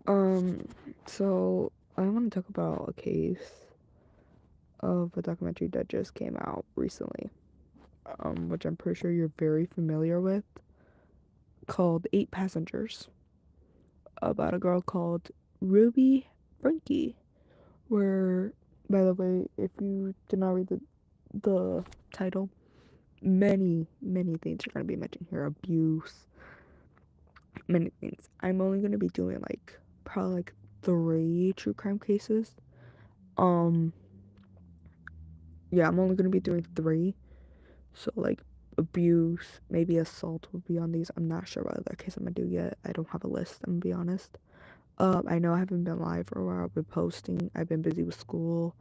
Um, so I want to talk about a case of a documentary that just came out recently, which I'm pretty sure you're very familiar with, called Eight Passengers, about a girl called Ruby Frankie. Where, by the way, if you did not read the title, many things are gonna be mentioned here. Abuse, many things. I'm only gonna be doing like probably like three true crime cases. Um, yeah, I'm only gonna be doing three. So like abuse, maybe assault will be on these. I'm not sure what other case I'm gonna do yet. I don't have a list, I'm gonna be honest. I know I haven't been live for a while. I've been posting. I've been busy with school.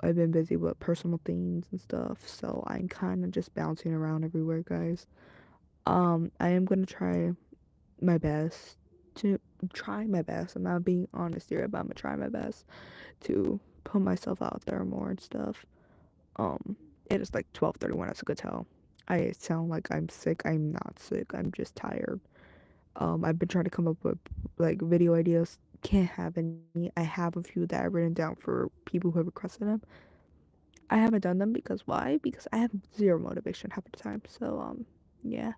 I've been busy with personal things and stuff. So I'm kind of just bouncing around everywhere, guys. I am gonna my best try my best. I'm not being honest here, but I'm gonna try my best to put myself out there more and stuff. Um, it is like 12:31, as you could tell. I sound like I'm sick. I'm not sick. I'm just tired. I've been trying to come up with like video ideas. Can't have any. I have a few that I've written down for people who have requested them. I haven't done them because why? Because I have zero motivation half the time. So yeah.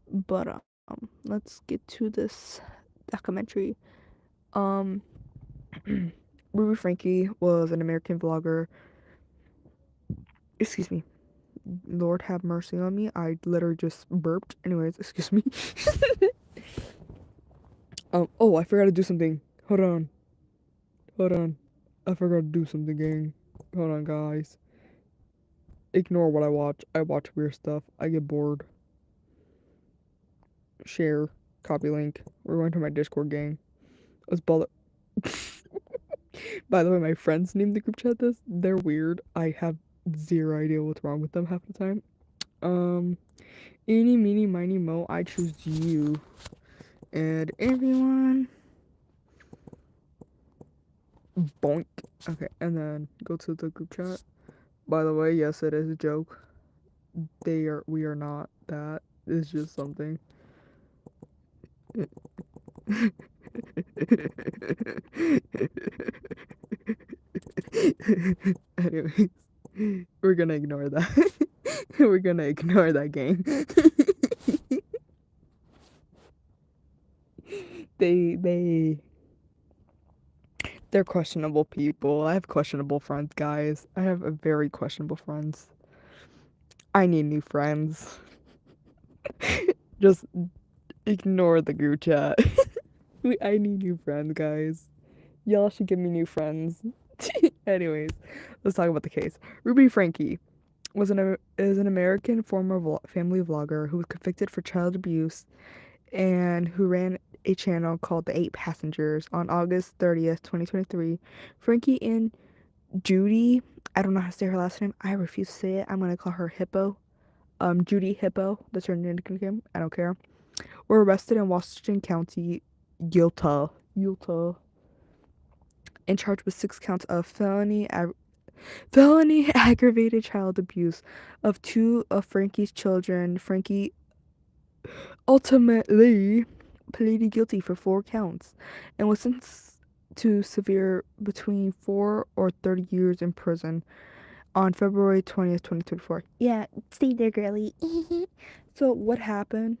But let's get to this documentary. Um, Ruby Frankie was an American vlogger. Excuse me. Lord have mercy on me. I literally just burped. Anyways, excuse me. Oh, I forgot to do something. Hold on. Hold on. I forgot to do something, gang. Hold on, guys. Ignore what I watch. I watch weird stuff. I get bored. Share. Copy link. We're going to my Discord, gang. Let's ball it. By the way, my friends named the group chat this. They're weird. I have zero idea what's wrong with them half the time. Um, Eeny, meeny, miny, mo, I choose you. And everyone. Boink. Okay, and then go to the group chat. By the way, yes, it is a joke. We are not that. It's just something. Anyways, we're gonna ignore that. We're gonna ignore that game. they they they're questionable people. I have questionable friends, guys. I have a very questionable friends. I need new friends. Just ignore the group chat. I need new friends, guys. Y'all should give me new friends. Anyways, let's talk about the case. Ruby Frankie is an American former family vlogger who was convicted for child abuse and who ran a channel called The Eight Passengers on August 30th, 2023. Frankie and Judy, I don't know how to say her last name. I refuse to say it. I'm gonna call her Hippo. Judy Hippo. That's her nickname. I don't care. Were arrested in Washington County, Utah, and charged with 6 counts of felony aggravated child abuse of two of Frankie's children. Frankie ultimately pleaded guilty for 4 counts and was sentenced to severe between 4 or 30 years in prison on February 20th, 2024. Yeah, stay there, girly. So what happened?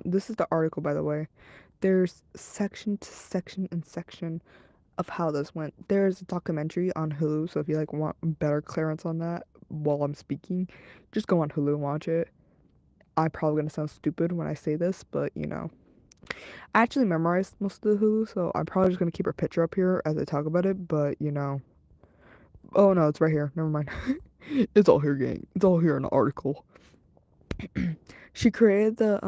This is the article, by the way. There's section to section and section of how this went. There's a documentary on Hulu, so if you like want better clearance on that while I'm speaking, just go on Hulu and watch it. I'm probably gonna sound stupid when I say this, but you know. I actually memorized most of the Hulu, so I'm probably just gonna keep her picture up here as I talk about it, but you know. Oh no, it's right here. Never mind. It's all here, gang. It's all here in the article. She created the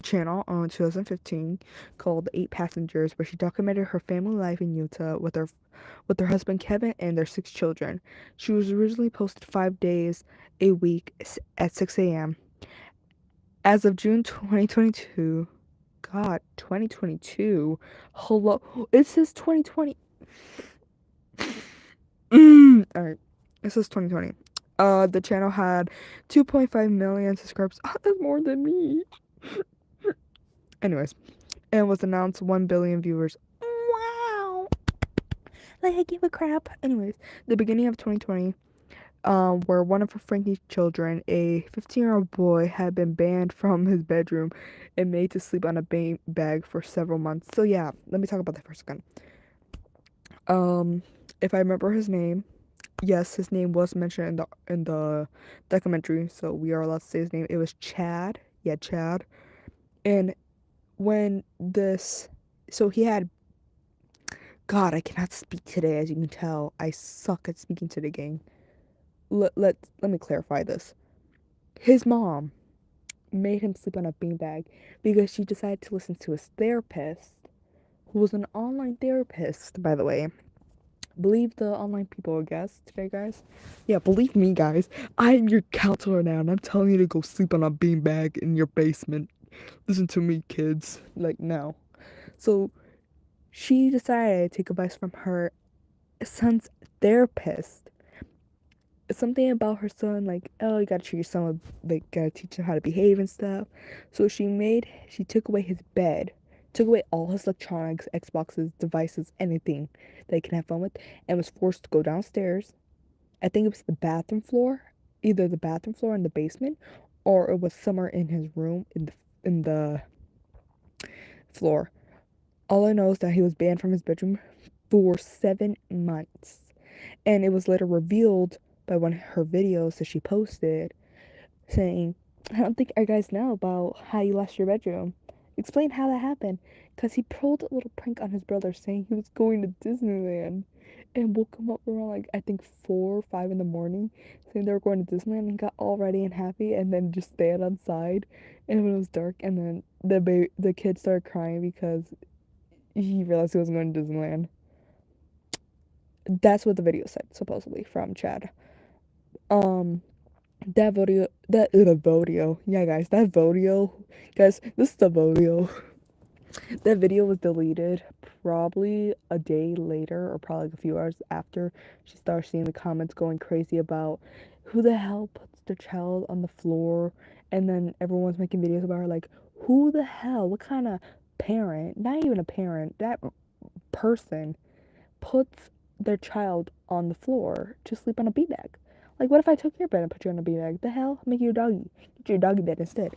channel in 2015 called Eight Passengers, where she documented her family life in Utah with her husband Kevin and their 6 children. She was originally posted 5 days a week at 6 a.m. As of June 2022, God, 2022. Hello, it says 2020. All right, it says 2020. The channel had 2.5 million subscribers. Oh, that's more than me. Anyways, and was announced 1 billion viewers. Wow. Like, I give a crap. Anyways, the beginning of 2020, where one of Frankie's children, a 15-year-old boy, had been banned from his bedroom and made to sleep on a bag for several months. So yeah, let me talk about that for a second. If I remember his name, yes, his name was mentioned in the documentary, so we are allowed to say his name. It was Chad. Yeah, Chad. And when this, so he had, God, I cannot speak today, as you can tell. I suck at speaking today, gang. Let me clarify this. His mom made him sleep on a beanbag because she decided to listen to his therapist, who was an online therapist, by the way. Believe the online people, I guess, today, guys. Yeah, believe me, guys. I'm your counselor now, and I'm telling you to go sleep on a beanbag in your basement. Listen to me, kids. Like, no. So, she decided to take advice from her son's therapist. Something about her son, like, oh, you gotta treat your son with, like, gotta teach him how to behave and stuff. So she took away his bed, took away all his electronics, Xboxes, devices, anything that he can have fun with, and was forced to go downstairs. I think it was the bathroom floor, either the bathroom floor in the basement, or it was somewhere in his room in the floor. All I know is that he was banned from his bedroom for 7 months. And it was later revealed by one of her videos that she posted saying, I don't think our guys know about how you lost your bedroom. Explain how that happened. Because he pulled a little prank on his brother saying he was going to Disneyland and woke him up around, like, I think 4 or 5 in the morning saying they were going to Disneyland and got all ready and happy and then just stayed outside. And when it was dark, and then the kid started crying because he realized he wasn't going to Disneyland. That's what the video said, supposedly, from Chad. Um, yeah, guys, guys, this is the video. That video was deleted probably a day later, or probably like a few hours after she started seeing the comments going crazy about who the hell puts their child on the floor, and then everyone's making videos about her, like, who the hell, what kind of parent, not even a parent, that person puts their child on the floor to sleep on a beanbag. Like, what if I took your bed and put you on a beanbag? The hell? Make you a doggy. Get your doggy bed instead.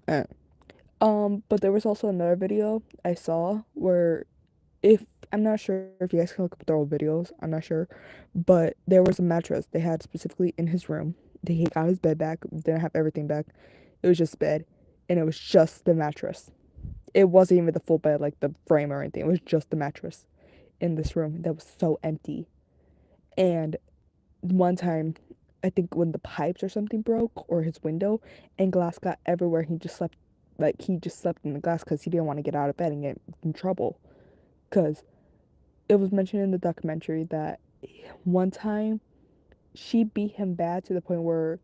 Uh, but there was also another video I saw where, if I'm not sure if you guys can look up the old videos, I'm not sure, but there was a mattress they had specifically in his room. He got his bed back, didn't have everything back. It was just bed, and it was just the mattress. It wasn't even the full bed, like the frame or anything. It was just the mattress in this room that was so empty. And one time, I think when the pipes or something broke, or his window, and glass got everywhere, he just slept in the glass because he didn't want to get out of bed and get in trouble. Because it was mentioned in the documentary that one time she beat him bad to the point where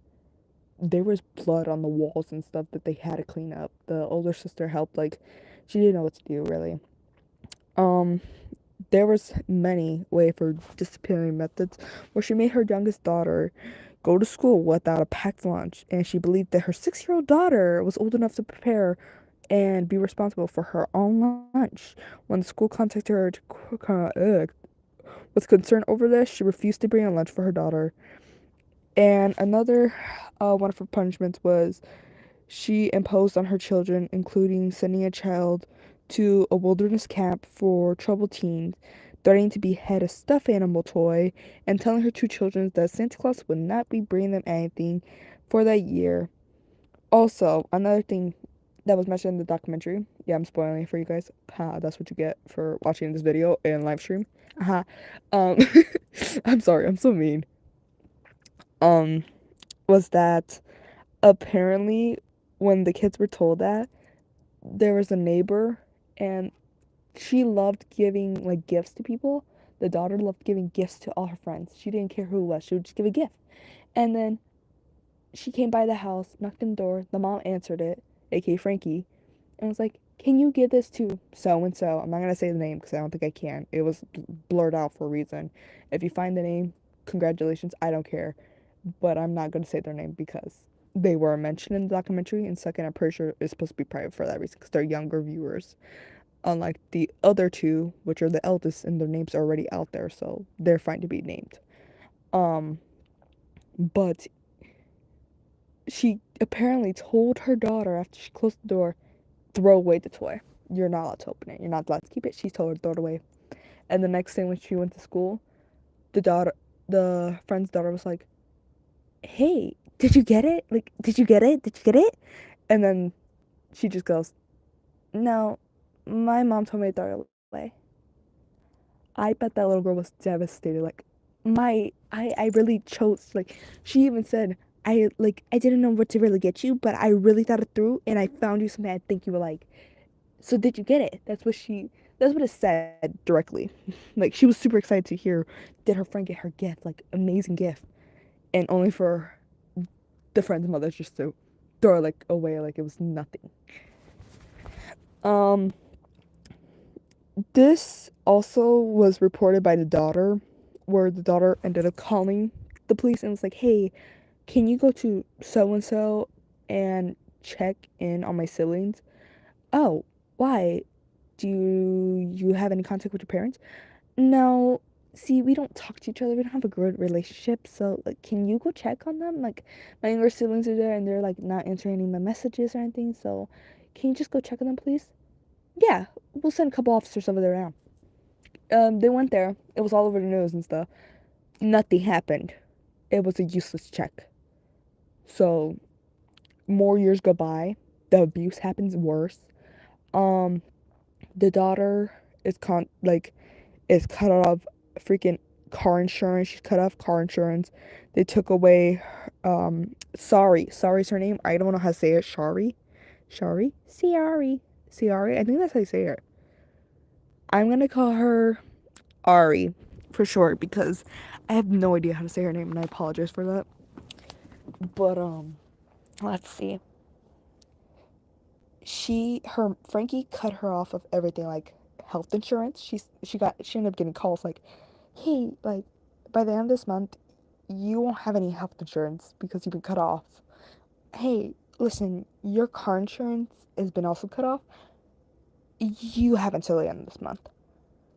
there was blood on the walls and stuff that they had to clean up. The older sister helped, like, she didn't know what to do, really. Um, there was many way for disciplinary methods where she made her youngest daughter go to school without a packed lunch, and she believed that her 6-year-old daughter was old enough to prepare and be responsible for her own lunch. When the school contacted her was concerned over this, she refused to bring a lunch for her daughter. And another one of her punishments was she imposed on her children, including sending a child to a wilderness camp for troubled teens, threatening to behead a stuffed animal toy, and telling her two children that Santa Claus would not be bringing them anything for that year. Also, another thing that was mentioned in the documentary. Yeah, I'm spoiling it for you guys. That's what you get for watching this video and live stream. Um, I'm sorry, I'm so mean. Um, was that apparently when the kids were told that, there was a neighbor, and she loved giving, like, gifts to people. The daughter loved giving gifts to all her friends. She didn't care who it was. She would just give a gift. And then she came by the house, knocked on the door. The mom answered it, aka Frankie, and was like, "Can you give this to so and so?" I'm not gonna say the name because I don't think I can. It was blurred out for a reason. If you find the name, congratulations. I don't care, but I'm not gonna say their name because they were mentioned in the documentary, and second, I'm pretty sure it's supposed to be private for that reason because they're younger viewers. Unlike the other two, which are the eldest, and their names are already out there, so they're fine to be named. Um, but she apparently told her daughter after she closed the door, throw away the toy. You're not allowed to open it. You're not allowed to keep it. She told her to throw it away. And the next day when she went to school, the friend's daughter was like, "Hey, did you get it? Like, did you get it? Did you get it?" And then she just goes, "No, my mom told me to throw it away." I bet that little girl was devastated. Like, I really chose. Like, she even said, I didn't know what to really get you, but I really thought it through, and I found you something I think you would like. So did you get it? That's what it said directly. Like, she was super excited to hear, did her friend get her gift? Like, amazing gift. And only for the friend's mother just to throw it, like, away like it was nothing. Um, this also was reported by the daughter, where the daughter ended up calling the police and was like, "Hey, can you go to so and so and check in on my siblings?" "Oh, why? Do you have any contact with your parents?" "No. See, we don't talk to each other. We don't have a good relationship. So, like, can you go check on them? Like, my younger siblings are there and they're like not answering any of my messages or anything. So, can you just go check on them, please?" "Yeah, we'll send a couple officers over there now." They went there. It was all over the news and stuff. Nothing happened. It was a useless check. So, more years go by. The abuse happens worse. Um, the daughter is cut off freaking car insurance. She's cut off car insurance. They took away Sorry's her name. I don't know how to say it. Shari? Ciari. I think that's how you say it. I'm gonna call her Ari for short because I have no idea how to say her name and I apologize for that. But let's see. Her Frankie cut her off of everything like health insurance. She ended up getting calls like, "Hey, like by the end of this month, you won't have any health insurance because you've been cut off. Hey, listen, your car insurance has been also cut off. You have until the end of this month."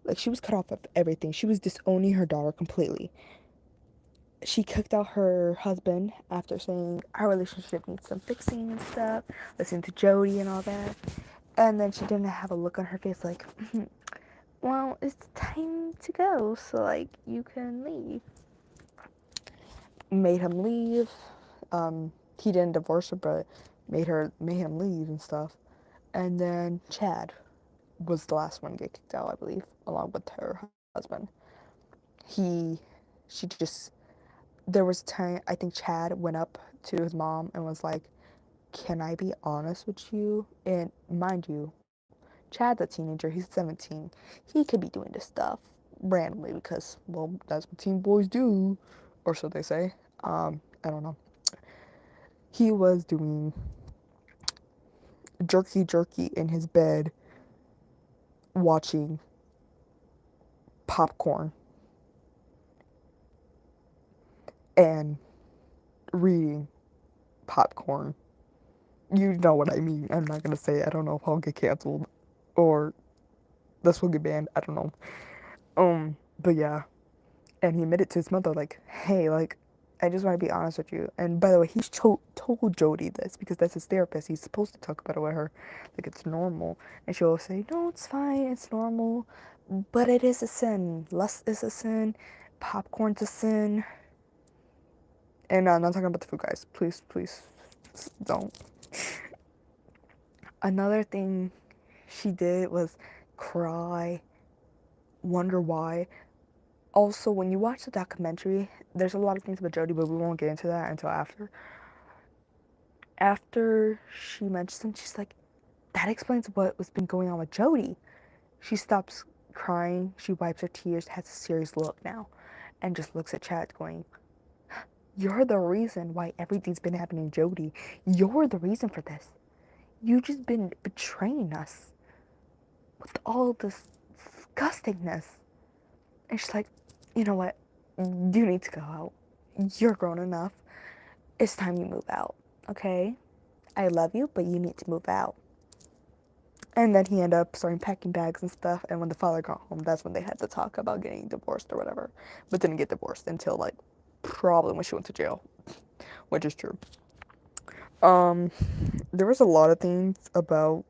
Like, she was cut off of everything. She was disowning her daughter completely. She kicked out her husband after saying our relationship needs some fixing and stuff, listening to Jody and all that. And then she didn't have a look on her face like, "Well, it's time to go, so like you can leave." Made him leave. He didn't divorce her, but made him leave and stuff. And then Chad was the last one to get kicked out, I believe, along with her husband. He, she just There was a time I think Chad went up to his mom and was like, "Can I be honest with you?" And mind you, Chad's a teenager. He's 17. He could be doing this stuff randomly because, well, that's what teen boys do, or so they say. I don't know. He was doing jerky in his bed, watching popcorn and reading popcorn. You know what I mean. I'm not gonna say it. I don't know if I'll get canceled or this will get banned. I don't know. But yeah. And he admitted to his mother, like, "Hey, like, I just want to be honest with you." And by the way, he's told Jody this because that's his therapist. He's supposed to talk about it with her, like it's normal. And she'll say, "No, it's fine. It's normal. But it is a sin. Lust is a sin. Popcorn's a sin." And I'm not talking about the food, guys. Please, don't. Another thing she did was cry, wonder why. Also, when you watch the documentary, there's a lot of things about Jody, but we won't get into that until after. After she mentions them, she's like, "That explains what was been going on with Jody." She stops crying, she wipes her tears, has a serious look now, and just looks at Chad going, "You're the reason why everything's been happening to Jody. You're the reason for this. You just been betraying us with all this disgustingness." And she's like, "You know what? You need to go out. You're grown enough. It's time you move out." Okay, I love you, but you need to move out. And then he ended up starting packing bags and stuff. And when the father got home, that's when they had to talk about getting divorced or whatever. But didn't get divorced until like probably when she went to jail, which is true. Um, there was a lot of things about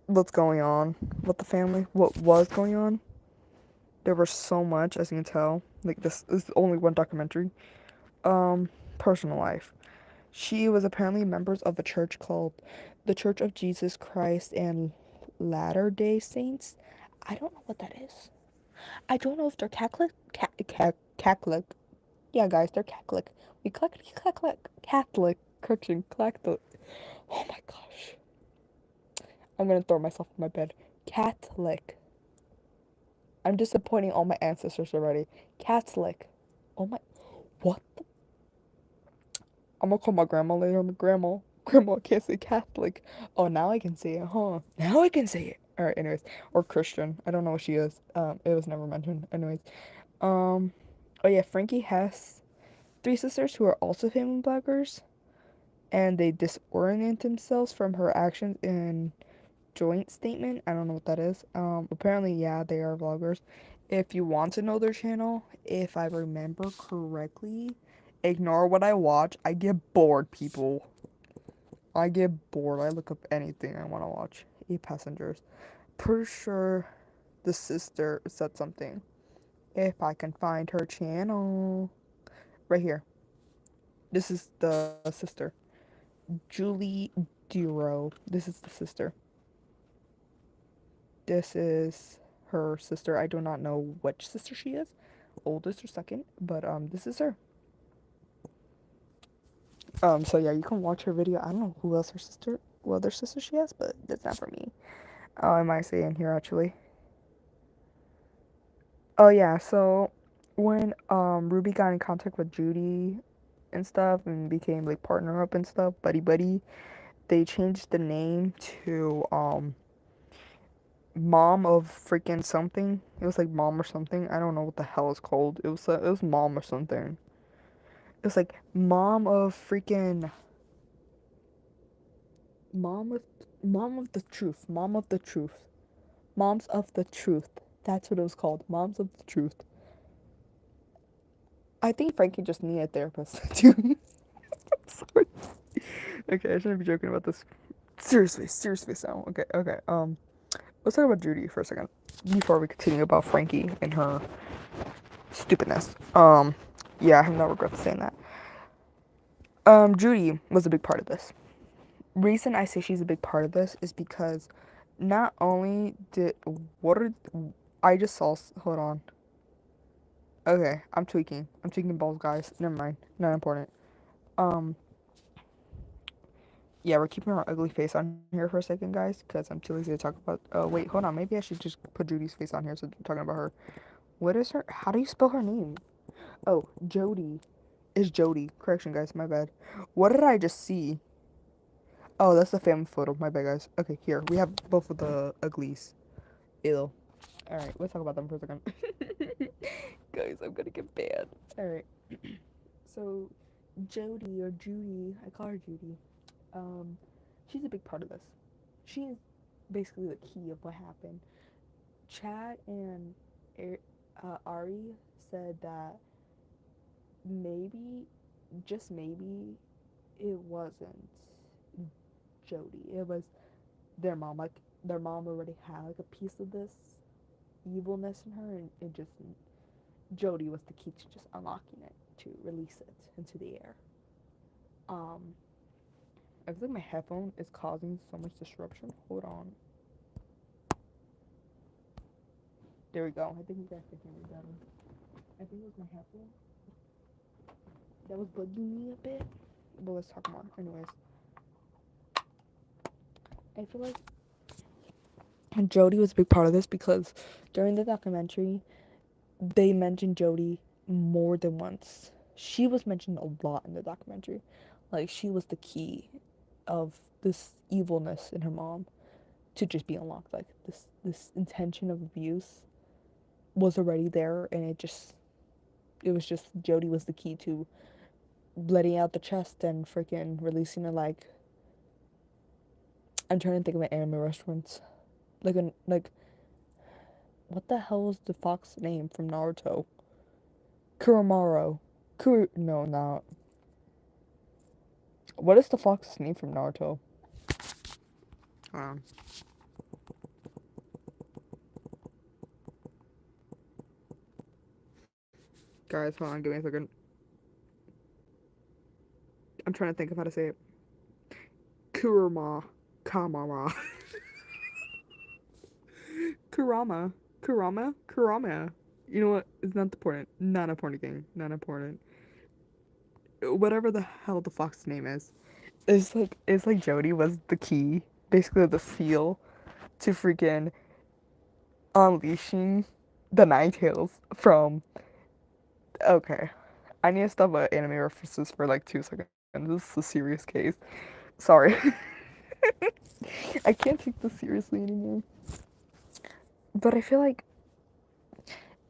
what's going on with the family, what was going on. There was so much, as you can tell. Like this is only one documentary. Um, Personal life. She was apparently members of a church called the Church of Jesus Christ and Latter-day Saints. I don't know what that is. I don't know if they're Catholic. Catholic. Yeah, guys, they're Catholic. We Catholic. Christian Catholic. Oh my gosh. I'm gonna throw myself in my bed. Catholic. I'm disappointing all my ancestors already. Catholic. Oh my. What? I'm gonna call my grandma later. Grandma, I can't say Catholic. Oh, now I can say it, huh? Now I can say it. All right. Anyways, or Christian. I don't know what she is. It was never mentioned. Anyways, um, oh yeah, Frankie has three sisters who are also family bloggers, and they disorient themselves from her actions in joint statement. I don't know what that is. Apparently, yeah, they are vloggers. If you want to know their channel, if I remember correctly, ignore what I watch. I get bored, people. I get bored. I look up anything I want to watch. Eight Passengers. Pretty sure the sister said something. If I can find her channel. Right here. This is the sister. Julie Duro. This is the sister. This is her sister. I do not know which sister she is, oldest or second, but this is her. So yeah, you can watch her video. I don't know who else her sister, what other sister she has, but that's not for me. Oh, I might say in here actually. Oh yeah, so when Ruby got in contact with Judy and stuff and became like partner up and stuff, buddy buddy, they changed the name to mom of freaking something. It was like mom or something. I don't know what the hell it's called. It was mom or something. It was like mom of mom of the truth. Mom of the truth. Moms of the truth. That's what it was called. Moms of the truth. I think Frankie just needed a therapist too. Sorry. Okay, I shouldn't be joking about this. Seriously, so okay. Let's talk about Judy for a second before we continue about Frankie and her stupidness. Yeah, I have no regrets saying that. Judy was a big part of this. Reason I say she's a big part of this is because not only did what are I just saw. Hold on. Okay, I'm tweaking. I'm tweaking balls, guys. Never mind. Not important. Um, yeah, we're keeping her ugly face on here for a second, guys, because I'm too lazy to talk about. Wait, hold on. Maybe I should just put Judy's face on here so I'm talking about her. What is her? How do you spell her name? Oh, Jody. Is Jody. Correction, guys. My bad. What did I just see? Oh, that's the family photo. My bad, guys. Okay, here. We have both of the uglies. Ew. Alright, let's talk about them for a second. Guys, I'm gonna get banned. Alright. So, Jody or Judy, I call her Judy. Um, she's a big part of this. She's basically the key of what happened. Chad and Ari said that maybe, just maybe, it wasn't Jody. It was their mom. Like, their mom already had like a piece of this evilness in her, and it just Jody was the key to just unlocking it to release it into the air. Um, I feel like my headphone is causing so much disruption. Hold on. There we go. I think you guys can hear me better. I think it was my headphone that was bugging me a bit. But let's talk more. Anyways, I feel like Jody was a big part of this because during the documentary, they mentioned Jody more than once. She was mentioned a lot in the documentary. Like, she was the key of this evilness in her mom to just be unlocked. Like, this intention of abuse was already there, and it was just Jody was the key to letting out the chest and freaking releasing it like, I'm trying to think of an anime reference. Like what the hell is the fox name from Naruto? Kuramaru. No, not. What is the fox's name from Naruto? Um, guys, hold on, give me a second. I'm trying to think of how to say it. Kurama. Kamara. Kurama. Kurama. You know what? It's not important. Not important thing. Not important. Whatever the hell the fox's name is. It's like Jody was the key, basically the seal to freaking unleashing the Ninetales from. Okay, I need to stop at anime references for like 2 seconds. This is a serious case. Sorry, I can't take this seriously anymore. But I feel like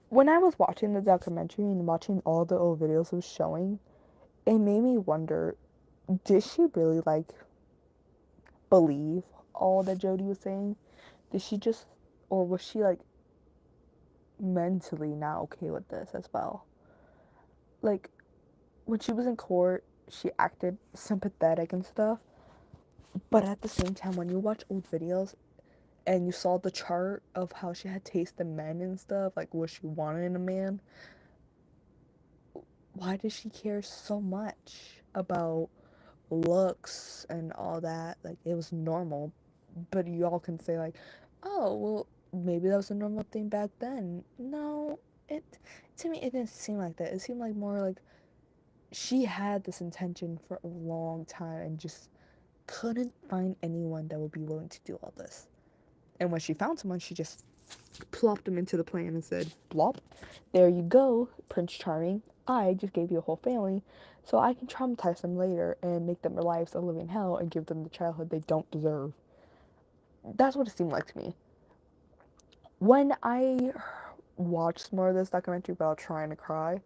when I was watching the documentary and watching all the old videos it was showing, it made me wonder: did she really like believe all that Jody was saying? Did she just, or was she like mentally not okay with this as well? Like, when she was in court, she acted sympathetic and stuff. But at the same time, when you watch old videos and you saw the chart of how she had tasted men and stuff, like what she wanted in a man, why does she care so much about looks and all that? Like, it was normal. But you all can say, like, oh, well, maybe that was a normal thing back then. No, it, to me, it didn't seem like that. It seemed like more like she had this intention for a long time and just couldn't find anyone that would be willing to do all this. And when she found someone, she just plopped them into the plan and said, "Blop, there you go, Prince Charming. I just gave you a whole family, so I can traumatize them later and make their lives a living hell and give them the childhood they don't deserve." That's what it seemed like to me. When I watched more of this documentary about trying to cry,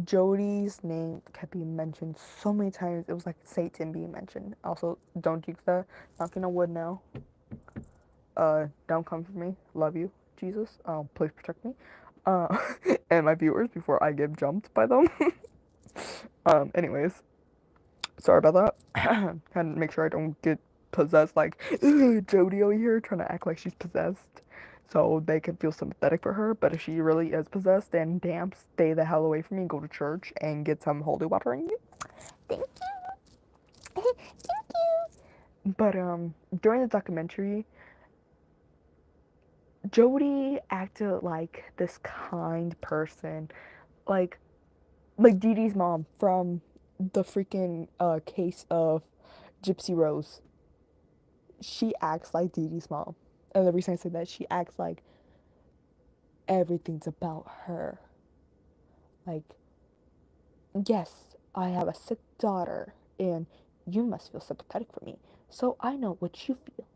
Jody's name kept being mentioned so many times. It was like Satan being mentioned. Also, don't jinx that. Knocking on wood now. Don't come for me. Love you, Jesus. Please protect me. Uh, and my viewers before I get jumped by them. Anyways, sorry about that. Had to make sure I don't get possessed like Jody over here trying to act like she's possessed. So they can feel sympathetic for her, but if she really is possessed, then damn, stay the hell away from me, go to church, and get some holy water in you. Thank you. Thank you. But during the documentary, Jody acted like this kind person, like Dee Dee's mom from the freaking case of Gypsy Rose. She acts like Dee Dee's mom, and the reason I say that, she acts like everything's about her. Like, yes, I have a sick daughter, and you must feel sympathetic for me, so I know what you feel.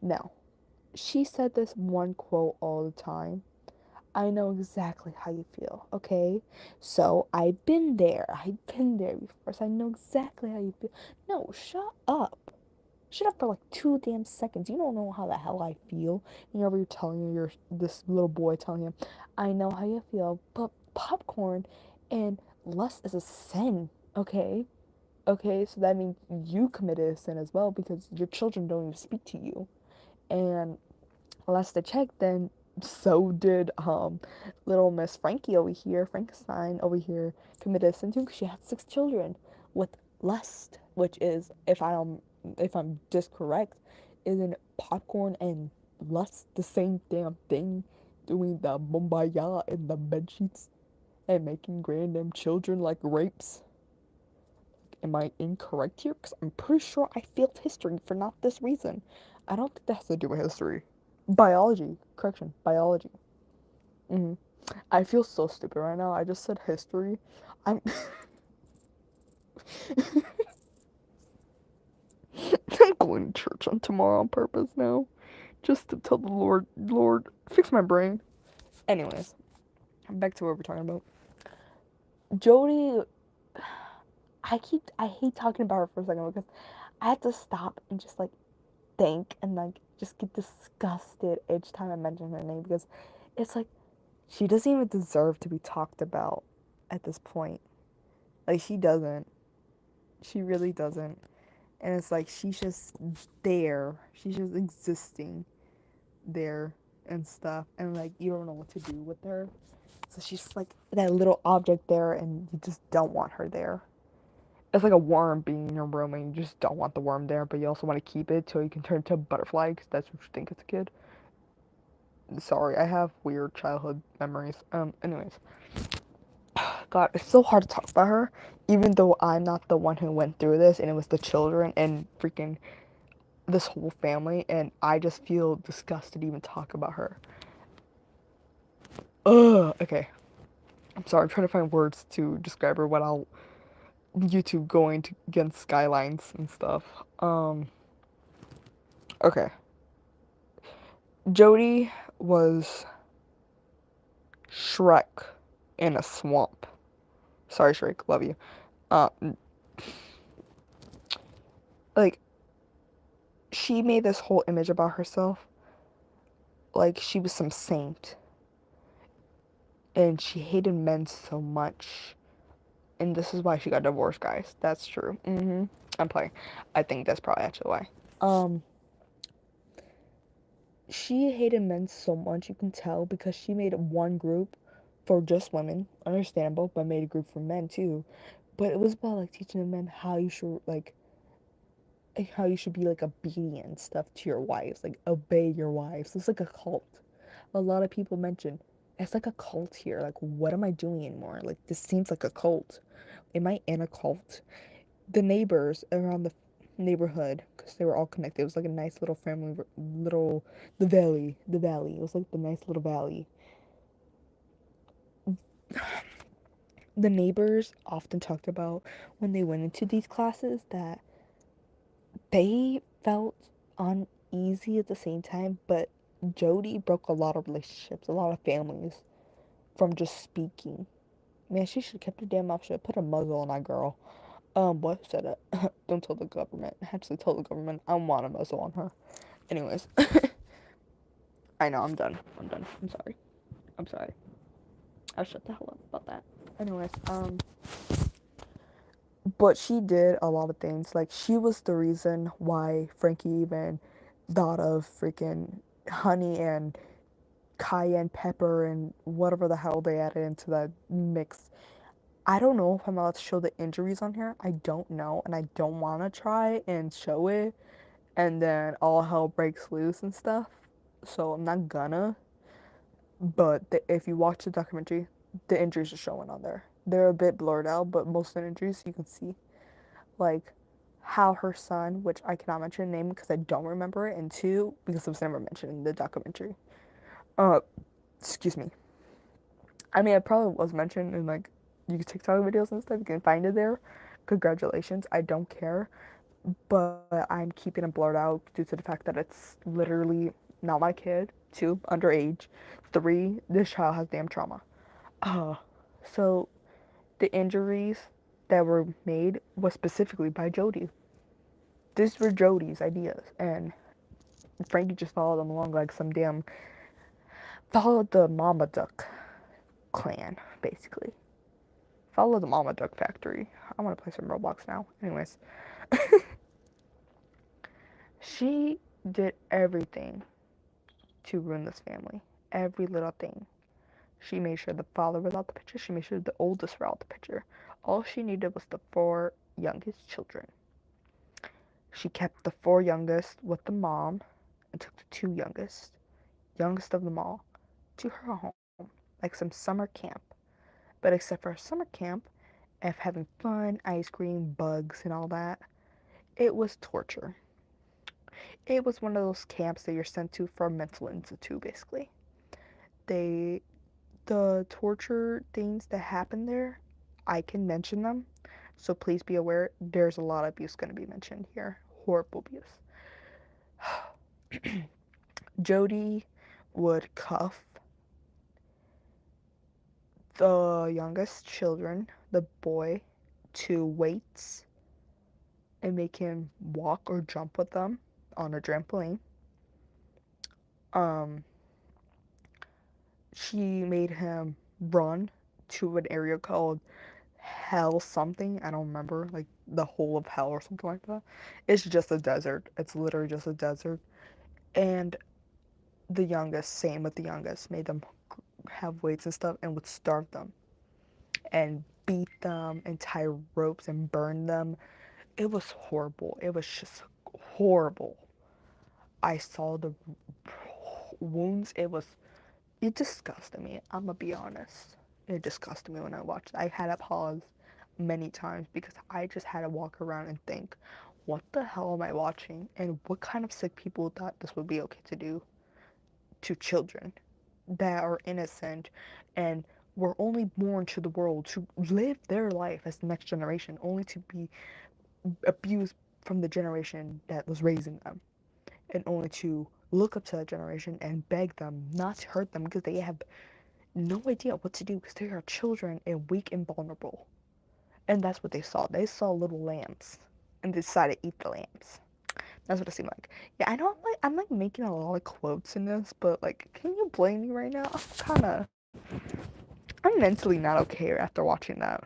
Now, she said this one quote all the time: I know exactly how you feel, okay? So I've been there. I've been there before, so I know exactly how you feel. No, shut up. Shut up for like 2 damn seconds. You don't know how the hell I feel. And you're over here telling your this little boy telling him, I know how you feel, but popcorn and lust is a sin, okay? Okay, so that means you committed a sin as well because your children don't even speak to you. And last I checked, then so did little Miss Frankie over here, Frankenstein over here, committed a sin too because she had 6 children with lust, which is, if I'm just correct, isn't popcorn and lust the same damn thing? Doing the bombaya in the bed sheets and making random children like rapes. Am I incorrect here? Because I'm pretty sure I failed history for not this reason. I don't think that has to do with history. Biology. Correction. Biology. hmm I feel so stupid right now. I just said history. I'm I'm going to church on tomorrow on purpose now. Just to tell the Lord, fix my brain. Anyways, back to what we're talking about. Jody, I hate talking about her for a second because I had to stop and just like think and like just get disgusted each time I mention her name because it's like she doesn't even deserve to be talked about at this point. Like she doesn't. She really doesn't. And it's like she's just there. She's just existing there and stuff. And like you don't know what to do with her. So she's just like that little object there and you just don't want her there. It's like a worm being in your room and you just don't want the worm there, but you also want to keep it till you can turn into a butterfly because that's what you think as a kid. Sorry, I have weird childhood memories. Anyways. God, it's so hard to talk about her, even though I'm not the one who went through this and it was the children and freaking this whole family, and I just feel disgusted to even talk about her. Ugh, okay. I'm sorry, I'm trying to find words to describe her without YouTube going to against skylines and stuff. Okay. Jody was Shrek in a swamp. Sorry, Shrek, love you. Um, like, she made this whole image about herself like she was some saint. And she hated men so much. And this is why she got divorced, guys. That's true. I'm playing. I think that's probably actually why. Um, she hated men so much, you can tell, because she made one group for just women, understandable, but made a group for men too. But it was about like teaching the men how you should how you should be like obedient and stuff to your wives, like obey your wives. It's like a cult. A lot of people mention it's like a cult here. Like, what am I doing anymore? Like, this seems like a cult. Am I in a cult? The neighbors around the neighborhood, because they were all connected. It was like a nice little family, little the valley. It was like the nice little valley. The neighbors often talked about when they went into these classes that they felt uneasy at the same time, but Jody broke a lot of relationships, a lot of families from just speaking. Man, she should have kept her damn mouth shut. Put a muzzle on that girl. What said it? Don't tell the government. Actually, tell the government I want a muzzle on her. Anyways, I know I'm done. I'm done. I'm sorry. I'm sorry. I'll shut the hell up about that. Anyways, but she did a lot of things. Like she was the reason why Frankie even thought of freaking honey and cayenne pepper and whatever the hell they added into that mix. I don't know if I'm allowed to show the injuries on here. I don't know, and I don't want to try and show it, and then all hell breaks loose and stuff. So I'm not gonna. But if you watch the documentary, the injuries are showing on there. They're a bit blurred out, but most of the injuries you can see. Like how her son, which I cannot mention the name because I don't remember it, and two, because it was never mentioned in the documentary. Uh, excuse me. I mean, it probably was mentioned in like you TikTok videos and stuff. You can find it there. Congratulations. I don't care, but I'm keeping it blurred out due to the fact that it's literally not my kid. Two, underage. Three, this child has damn trauma. Uh, so the injuries that were made was specifically by Jody. These were Jody's ideas, and Frankie just followed them along like some damn followed the Mama Duck clan, basically. Follow the Mama Duck factory. I want to play some Roblox now. Anyways, she did everything to ruin this family. Every little thing. She made sure the father was out the picture. She made sure the oldest were out the picture. All she needed was the four youngest children. She kept the four youngest with the mom and took the two youngest of them all, to her home, like some summer camp. But except for a summer camp, of having fun, ice cream, bugs, and all that, it was torture. It was one of those camps that you're sent to for a mental institute, basically. They, the torture things that happen there, I can mention them. So please be aware, there's a lot of abuse going to be mentioned here. Horrible abuse. Jody would cuff the youngest children, the boy, to weights and make him walk or jump with them on a trampoline. Um, she made him run to an area called Hell something. I don't remember, like the whole of hell or something like that. It's just a desert. It's literally just a desert. And the youngest, same with the youngest, made them have weights and stuff and would starve them and beat them and tie ropes and burn them. It was horrible. It was just horrible. I saw the wounds. It disgusted me. I'm gonna be honest. It disgusted me when I watched it. I had to pause many times because I just had to walk around and think, what the hell am I watching? And what kind of sick people thought this would be okay to do to children that are innocent and were only born to the world to live their life as the next generation, only to be abused from the generation that was raising them, and only to look up to that generation and beg them not to hurt them because they have no idea what to do because they are children and weak and vulnerable. And that's what they saw. They saw little lambs and they decided to eat the lambs. That's what it seemed like. Yeah, I know I'm like making a lot of quotes in this, but like, can you blame me right now? I'm mentally not okay after watching that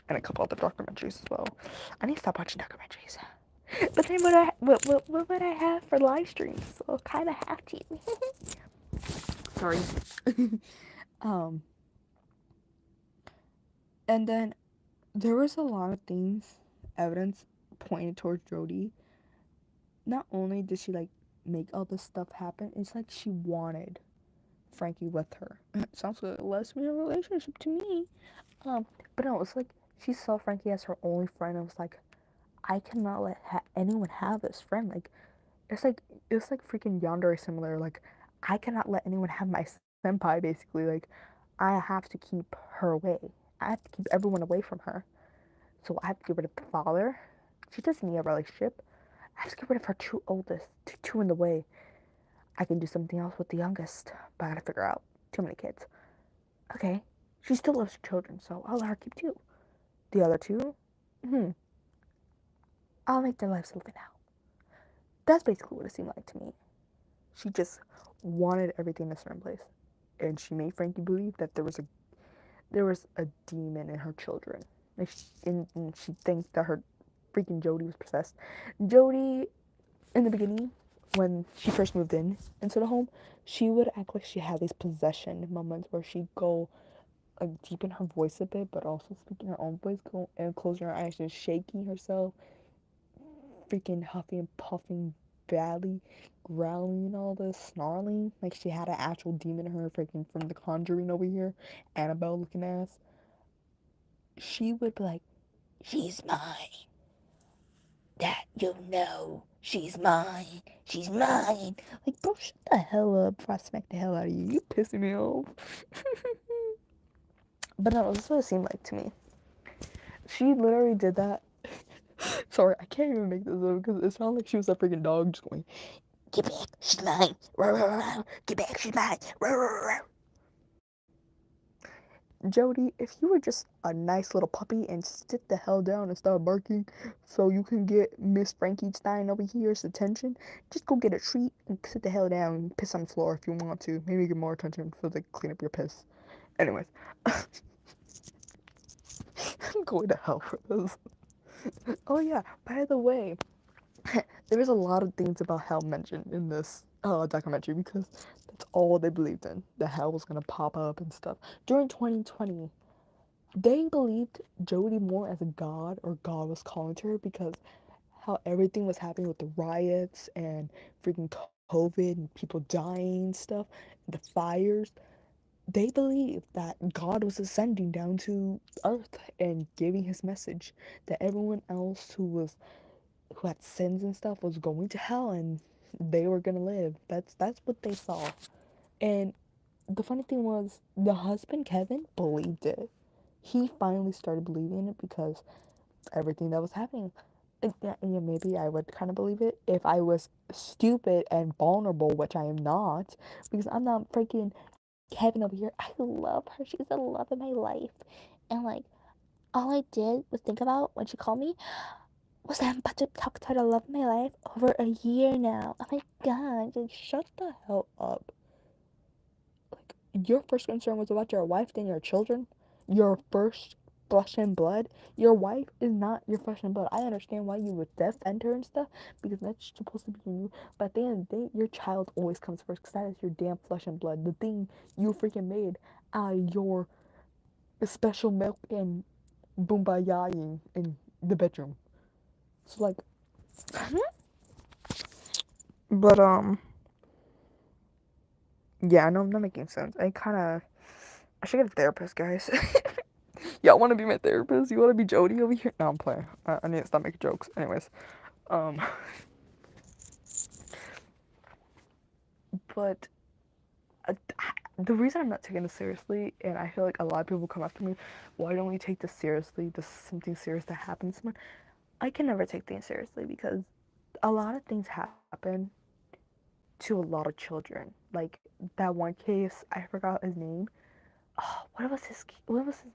and a couple other documentaries as well. I need to stop watching documentaries. But then what would I have for live streams? So kind of have to. Sorry. um, and then there was a lot of things, evidence pointed towards Jodi. Not only did she like make all this stuff happen, it's like she wanted Frankie with her. Sounds like a lesbian relationship to me. Um, but no, it's like she saw Frankie as her only friend and was like, I cannot let anyone have this friend. Like, it's like freaking Yandere similar. Like, I cannot let anyone have my senpai. Basically, like, I have to keep her away. I have to keep everyone away from her. So I have to get rid of the father. She doesn't need a relationship. I have to get rid of her two oldest, two in the way. I can do something else with the youngest, but I gotta figure out. Too many kids. Okay, she still loves her children, so I'll let her keep two. The other two, hmm, I'll make their lives living out. That's basically what it seemed like to me. She just wanted everything in a certain place, and she made Frankie believe that there was a demon in her children. Like and she thinks that her freaking Jodi was possessed. Jodi, in the beginning, when she first moved into the home, she would act like she had these possession moments where she'd go like deepen her voice a bit, but also speaking her own voice, go and closing her eyes and shaking herself, freaking huffing and puffing badly, growling and all this, snarling like she had an actual demon in her, freaking from The Conjuring over here, Annabelle looking ass. She would be like, "She's mine. That you know, she's mine. She's mine." Like, bro, shut the hell up before I smack the hell out of you. You pissing me off. But no, that's what it seemed like to me. She literally did that. Sorry, I can't even make this up because it sounded like she was a freaking dog just going, "Get back, she's mine. Get back, she's mine." Jodi, if you were just a nice little puppy and sit the hell down and start barking so you can get Miss Frankenstein over here's attention, just go get a treat and sit the hell down and piss on the floor if you want to. Maybe get more attention so they clean up your piss. Anyways, I'm going to hell for this. Oh yeah, by the way, there was a lot of things about hell mentioned in this documentary because that's all they believed in. The hell was gonna pop up and stuff. During 2020, they believed Jodi more as a god or God was calling to her because how everything was happening with the riots and freaking COVID and people dying and stuff, the fires. They believed that God was ascending down to earth and giving his message that everyone else who had sins and stuff was going to hell and they were gonna live. That's what they saw. And the funny thing was the husband Kevin believed it. He finally started believing it because everything that was happening. And yeah, maybe I would kind of believe it if I was stupid and vulnerable, which I am not, because I'm not freaking Kevin over here. I love her. She's the love of my life. And like all I did was think about when she called me was that I'm about to talk to the love of my life over a year now. Oh my god, just shut the hell up. Like, your first concern was about your wife, then your children. Your first flesh and blood. Your wife is not your flesh and blood. I understand why you would defend her and stuff because that's supposed to be you. But at the end of the day, your child always comes first because that is your damn flesh and blood. The thing you freaking made out of your special milk and boombayaing in the bedroom. So like, but yeah, no, I'm not making sense. I should get a therapist, guys. Y'all want to be my therapist? You want to be Jody over here? No, I'm playing. I need to stop making jokes. Anyways, um, but uh, the reason I'm not taking this seriously, and I feel like a lot of people come after me, why don't you take this seriously? This is something serious that happened to someone. I can never take things seriously because a lot of things happen to a lot of children. Like that one case, I forgot his name. Oh, what was his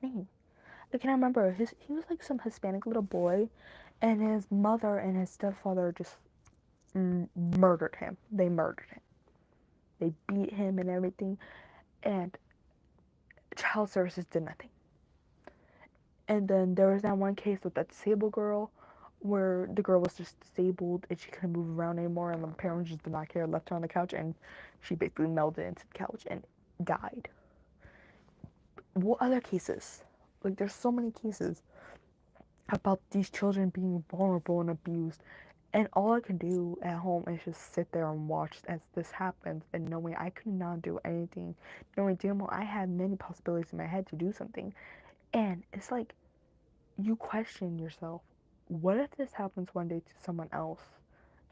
name? I can't remember. He was like some Hispanic little boy, and his mother and his stepfather just murdered him. They murdered him. They beat him and everything, and child services did nothing. And then there was that one case with that disabled girl, where the girl was just disabled and she couldn't move around anymore, and the parents just did not care, left her on the couch, and she basically melded into the couch and died. What other cases? Like, there's so many cases about these children being vulnerable and abused. And all I can do at home is just sit there and watch as this happens, and knowing I could not do anything, knowing damn well I had many possibilities in my head to do something. And it's like, you question yourself, what if this happens one day to someone else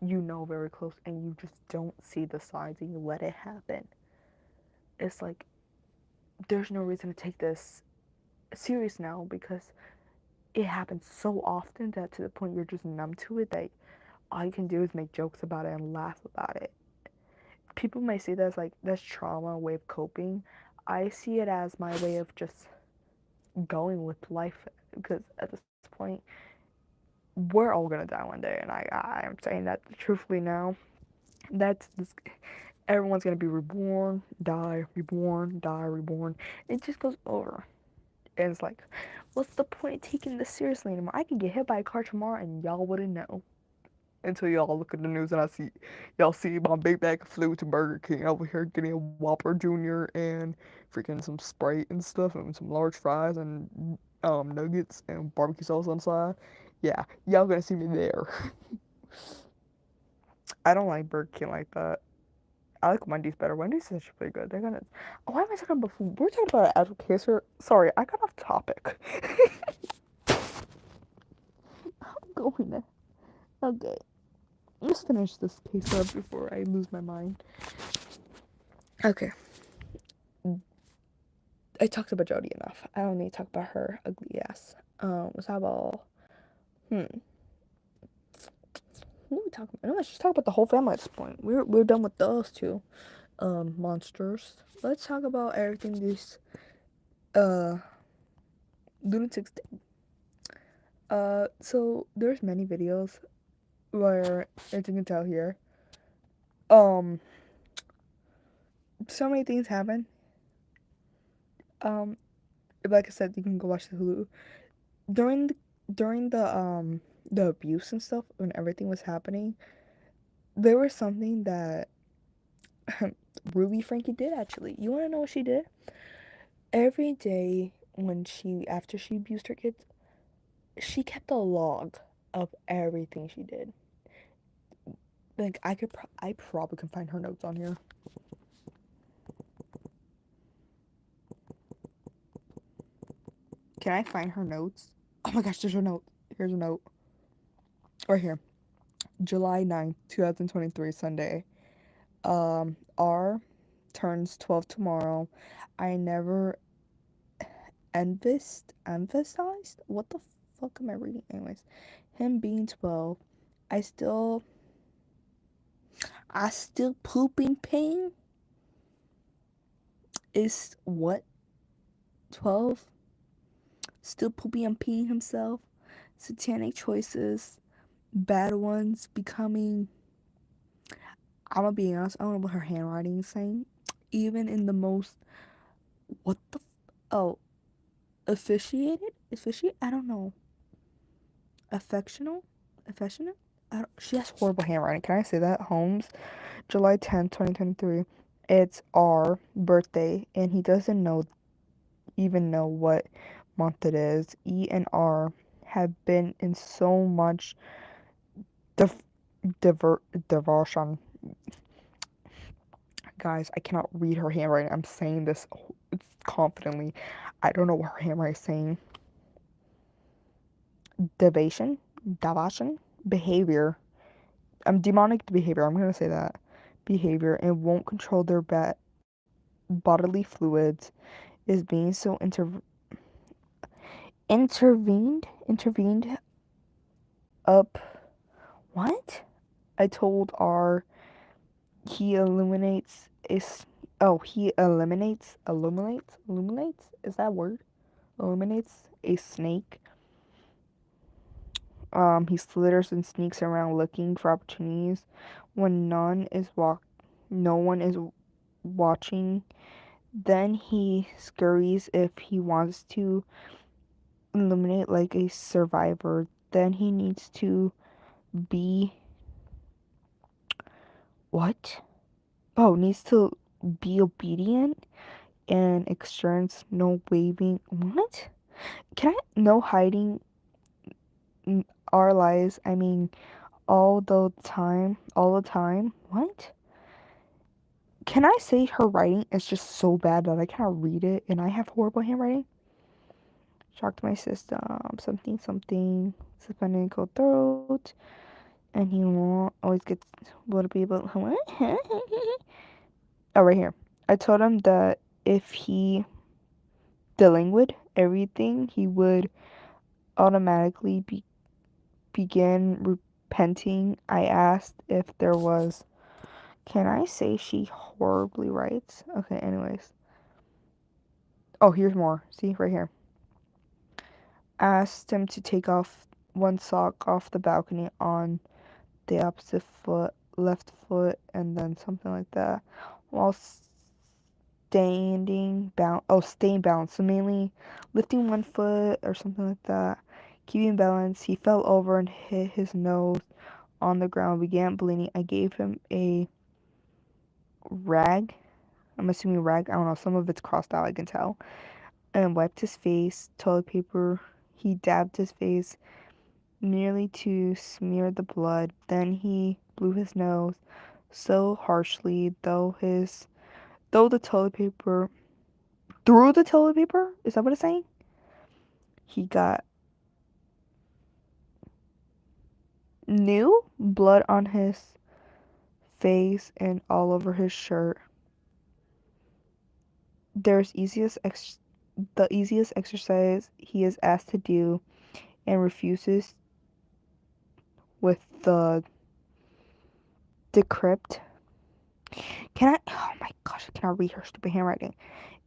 you know very close and you just don't see the signs and you let it happen? It's like, there's no reason to take this serious now because it happens so often that to the point you're just numb to it that all you can do is make jokes about it and laugh about it. People may see that as like that's trauma, a way of coping. I see it as my way of just going with life because at this point we're all gonna die one day, and I'm saying that truthfully now. That's this, everyone's gonna be reborn, die, reborn. It just goes over. And it's like, what's the point of taking this seriously anymore? I could get hit by a car tomorrow and y'all wouldn't know. Until y'all look at the news and y'all see my big bag flew to Burger King over here getting a Whopper Junior and freaking some Sprite and stuff and some large fries and nuggets and barbecue sauce on the side. Yeah, y'all gonna see me there. I don't like Burger King like that. I like Wendy's better. Wendy's is actually pretty good. They're gonna. Why am I talking about food? We're talking about an actual case here. Sorry, I got off topic. I'm going there. Okay, let's finish this case up before I lose my mind. Okay. I talked about Jody enough. I don't need to talk about her ugly ass. Let's talk about hmm. What are we talking about? No, let's just talk about the whole family at this point. We're done with those two monsters. Let's talk about everything these uh lunatics did. So there's many videos where, as you can tell here, um so many things happen. Um like I said, you can go watch the Hulu. During the during the abuse and stuff when everything was happening, there was something that Ruby Frankie did actually. You want to know what she did? Every day when after she abused her kids, she kept a log of everything she did. Like I probably can find her notes on here. Can I find her notes? Oh my gosh, there's a note. Here's a note. Right here. July 9th, 2023, Sunday. R turns 12 tomorrow. I never emphasized? What the fuck am I reading? Anyways, him being 12, I still pooping pain is what? 12? still pooping and peeing himself, satanic choices, bad ones, becoming. I'm gonna be honest, I don't know what her handwriting is saying. Even in the most. What the. Oh, officiated? Officiate? I don't know. Affectional? Affectionate? She has horrible handwriting. Can I say that? Holmes, July 10th, 2023. It's our birthday, and he doesn't even know what month it is. E and R have been in so much div- diversion. Guys, I cannot read her handwriting. I'm saying this confidently. I don't know what her handwriting is saying. Deviation, behavior. Demonic behavior. I'm gonna say that behavior and won't control their bodily fluids is being so intervened up. What? I told R he illuminates is he illuminates is that a word? Illuminates a snake. He slithers and sneaks around looking for opportunities when no one is watching. Then he scurries if he wants to illuminate like a survivor. Then he needs to be what? Oh, needs to be obedient and extends no waving. What? Can I no hiding our lies? I mean, all the time. What? Can I say her writing is just so bad that I cannot read it and I have horrible handwriting? Shocked my system, something, something, suspended cold throat, and he won't always get little people. Oh, right here. I told him that if he delinqued everything, he would automatically begin repenting. I asked if there was. Can I say she horribly writes? Okay, anyways. Oh, here's more. See, right here. Asked him to take off one sock off the balcony on the opposite foot, left foot, and then something like that, while staying balanced. So mainly lifting one foot or something like that, keeping balance. He fell over and hit his nose on the ground, began bleeding. I gave him a rag. I'm assuming rag. I don't know. Some of it's crossed out. I can tell. And wiped his face. Toilet paper. He dabbed his face merely to smear the blood. Then he blew his nose so harshly, though the toilet paper through the toilet paper. Is that what it's saying? He got new blood on his face and all over his shirt. There's the easiest exercise he is asked to do and refuses with the decrypt. Can I? Oh my gosh, I cannot read her stupid handwriting.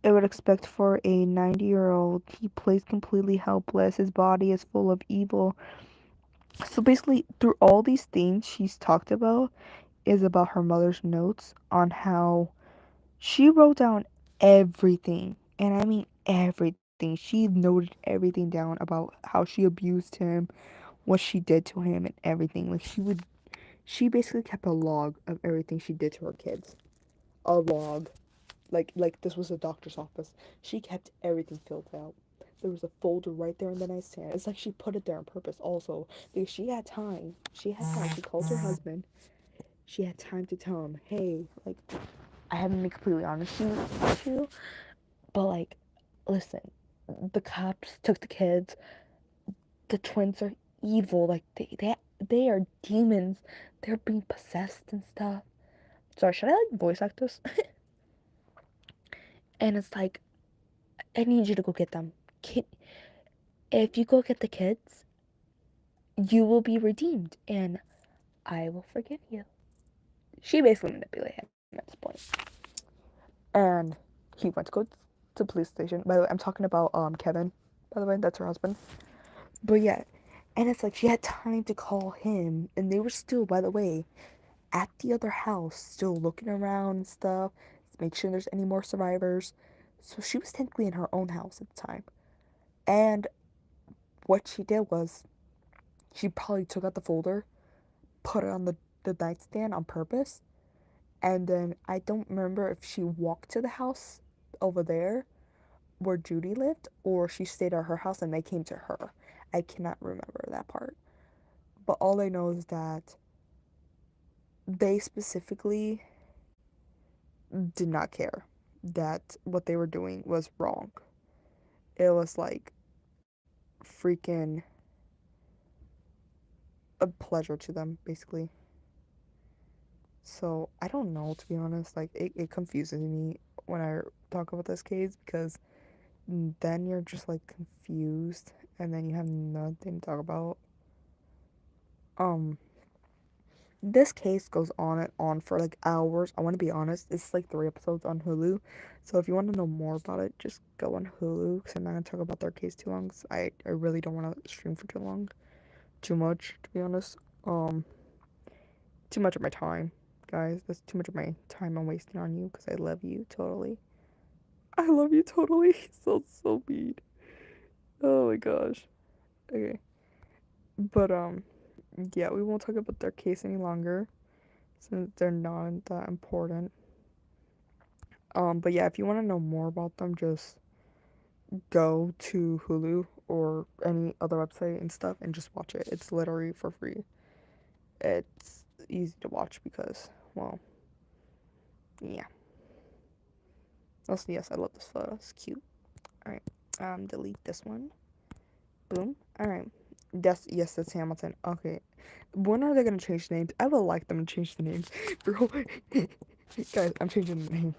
It would expect for a 90-year-old. He plays completely helpless. His body is full of evil. So basically, through all these things she's talked about, is about her mother's notes on how she wrote down everything. And I mean everything. She noted everything down about how she abused him, what she did to him, and everything. Like she basically kept a log of everything she did to her kids. A log. Like this was a doctor's office. She kept everything filled out. There was a folder right there in the nightstand. It's like she put it there on purpose also because she had time. She had time. She called her husband. She had time to tell him, hey, like I haven't been completely honest with you, but like, listen, the cops took the kids. The twins are evil. Like they are demons. They're being possessed and stuff. Sorry, should I like voice act this? And it's like, I need you to go get them. If you go get the kids, you will be redeemed, and I will forgive you. She basically manipulated him at this point. And he went to go to the police station. By the way, I'm talking about Kevin. by the way, that's her husband. But yeah, and it's like she had time to call him, and they were still, by the way, at the other house, still looking around and stuff, to make sure there's any more survivors. So she was technically in her own house at the time. And what she did was she probably took out the folder, put it on the nightstand on purpose, and then I don't remember if she walked to the house over there where Judy lived or she stayed at her house and they came to her. I cannot remember that part. But all I know is that they specifically did not care that what they were doing was wrong. It was like freaking a pleasure to them, basically. So I don't know, to be honest. Like, it confuses me when I talk about this case because then you're just like confused and then you have nothing to talk about. Um, this case goes on and on for like hours. I want to be honest, it's like 3 episodes on Hulu. So if you want to know more about it, just go on Hulu because I'm not gonna talk about their case too long. 'Cause I really don't want to stream for too long, too much to be honest. Um, too much of my time, guys. That's too much of my time I'm wasting on you because I love you totally. I love you totally. So mean. Oh my gosh. Okay, but yeah, we won't talk about their case any longer since they're not that important. But yeah, if you want to know more about them, just go to Hulu or any other website and stuff and just watch it. It's literally for free. It's easy to watch because, well, yeah. Also, yes, I love this photo. It's cute. Alright, delete this one. Boom. Alright. Yes, that's Hamilton. Okay. When are they gonna change the names? I would like them to change the names. Bro, guys, I'm changing the name.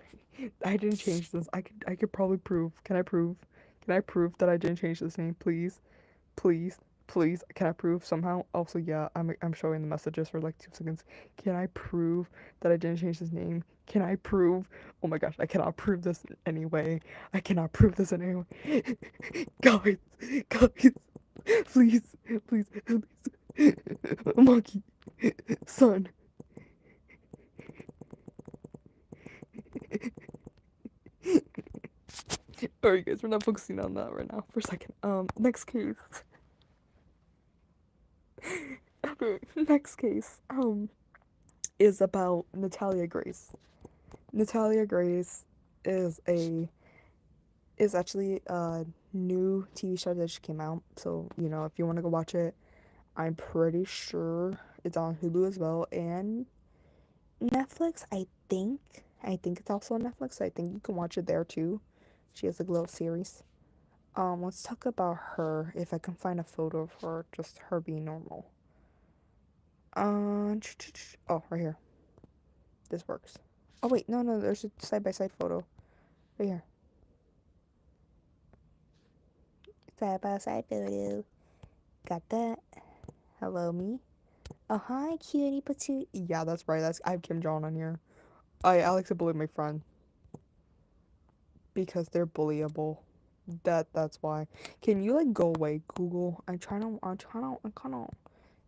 I didn't change this. I could probably prove. Can I prove? Can I prove that I didn't change this name, please? Please, please. Can I prove somehow? Also, yeah, I'm showing the messages for like 2 seconds. Can I prove that I didn't change his name? Can I prove? Oh my gosh, I cannot prove this in any way. I cannot prove this in any way. Guys, guys, please, please, please. Monkey, son. Alright, guys, we're not focusing on that right now for a second. Next case. Okay, next case. Is about Natalia Grace. Natalia Grace is a is actually a new TV show that just came out. So, if you want to go watch it, I'm pretty sure it's on Hulu as well and Netflix, I think. I think it's also on Netflix. So I think you can watch it there too. She has a little series. Let's talk about her. If I can find a photo of her, just her being normal. Oh, right here. This works. Oh wait, no, there's a side by side photo right here. Side by side photo. Got that. Hello, me. Oh hi, cutie patootie. Yeah, that's right. I have Kim Jong on here. Alex bullied my friend because they're bullyable. That's why. Can you like go away, Google? I'm trying to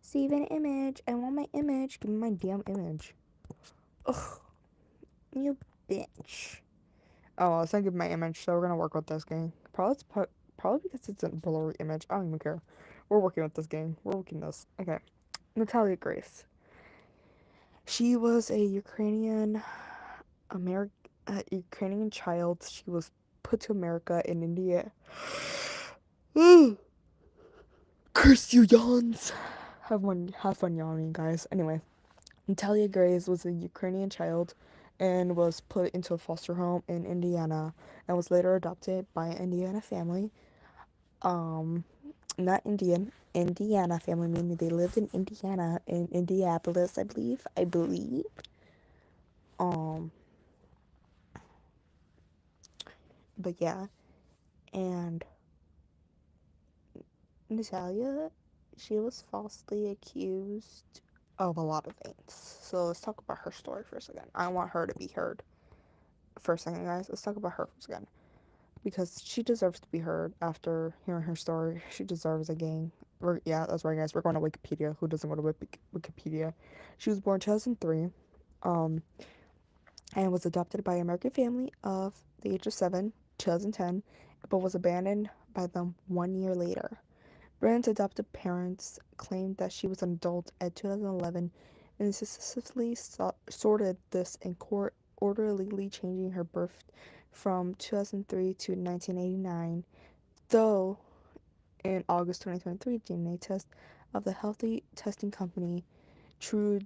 save an image. I want my image. Give me my damn image. Ugh, you bitch. Oh, it's not giving my image, so we're gonna work with this game. Probably because it's a blurry image. I don't even care. We're working with this game. We're working this. Okay. Natalia Grace. She was a Ukrainian child. She was put to America in India. Curse you, yawns. Have fun yawning, guys. Anyway, Natalia Grace was a Ukrainian child and was put into a foster home in Indiana and was later adopted by an Indiana family. Um, Not Indian, Indiana family, meaning they lived in Indiana, in Indianapolis, I believe. Um, but yeah, and Natalia, she was falsely accused of a lot of things. So let's talk about her story for a second. I want her to be heard for a second, guys. Let's talk about her for a second. because she deserves to be heard after hearing her story. She deserves a gang. Yeah, that's right, guys. We're going to Wikipedia. Who doesn't go to Wikipedia? She was born 2003, um, and was adopted by an American family of the age of 7, 2010, but was abandoned by them 1 year later. Brandon's adoptive parents claimed that she was an adult at 2011 and successfully sorted this in court, order legally changing her birth from 2003 to 1989, though in August 2023, DNA test of the healthy testing company True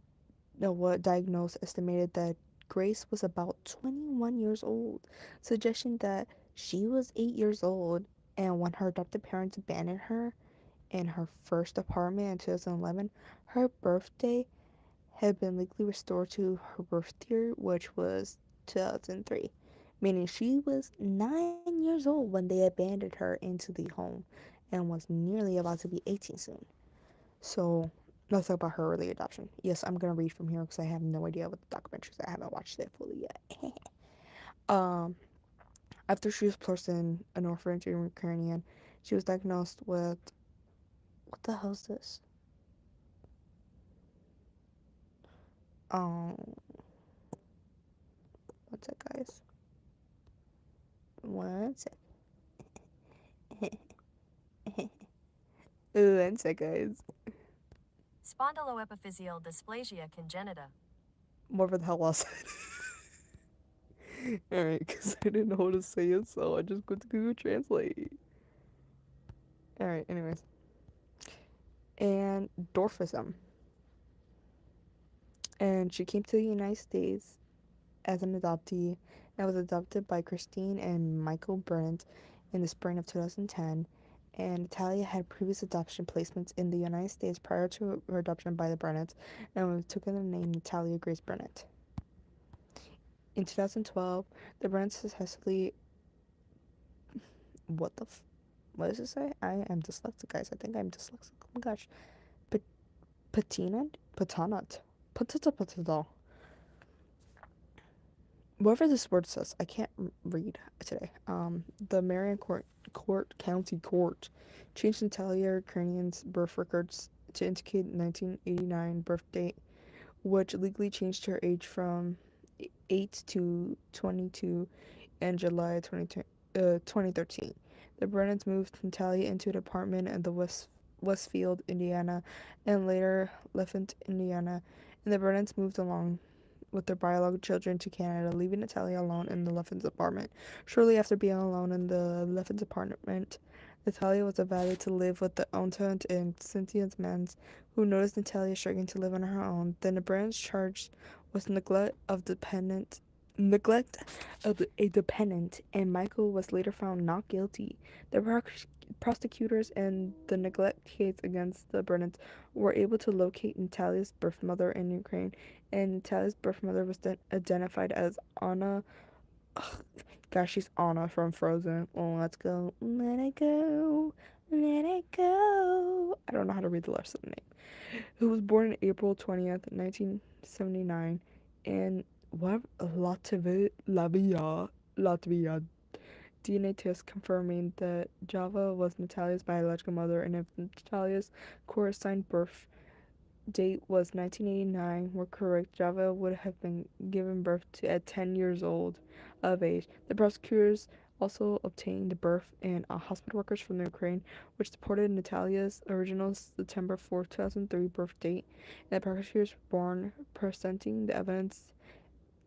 Noah Diagnose estimated that Grace was about 21 years old, suggesting that she was 8 years old, and when her adoptive parents abandoned her in her first apartment in 2011, her birthday had been legally restored to her birth year, which was 2003, meaning she was 9 years old when they abandoned her into the home and was nearly about to be 18 soon. So, let's talk about her early adoption. Yes, I'm gonna read from here because I have no idea what the documentary is. I haven't watched it fully yet. um, After she was placed in an orphanage in Ukrainian, she was diagnosed with what the hell is this? Um, what's that, guys? One sec. One sec, guys. Spondyloepiphyseal dysplasia congenita. Whatever the hell I said. Alright, because I didn't know how to say it, so I just go to Google Translate. Alright, anyways. And dwarfism. And she came to the United States as an adoptee and was adopted by Christine and Michael Burnett in the spring of 2010. And Natalia had previous adoption placements in the United States prior to her adoption by the Burnetts and took the name Natalia Grace Burnett. In 2012, the Burnetts successfully. What does it say? I am dyslexic, guys. I think I'm dyslexic. Oh my gosh. Patinat? Patanat. Patata. Whatever this word says, I can't read today. The Marion County Court changed Natalia Ukrainian's birth records to indicate 1989 birth date, which legally changed her age from 8 to 22 in July 2013. The Brennans moved Natalia into an apartment in the Westfield, Indiana, and later Leffington, Indiana, and the Brennans moved along with their biological children to Canada, leaving Natalia alone in the Leffins apartment. Shortly after being alone in the Leffins apartment, Natalia was invited to live with the aunt and Cynthia Mans, who noticed Natalia struggling to live on her own. Then the Brandons charged with neglect of a dependent, and Michael was later found not guilty. The prosecutors in the neglect case against the Brennans were able to locate Natalia's birth mother in Ukraine, and Natalia's birth mother was then identified as Anna. Ugh, gosh, she's Anna from Frozen. Oh, let's go. Let it go. Let it go. I don't know how to read the rest of the name. Who was born on April 20th, 1979, in what Latvia. DNA test confirming that Java was Natalia's biological mother, and if Natalia's corresponding birth date was 1989 were correct, Java would have been given birth to at 10 years old of age. The prosecutors also obtained birth and hospital records from the Ukraine, which supported Natalia's original September 4th, 2003 birth date. And the prosecutors were born presenting the evidence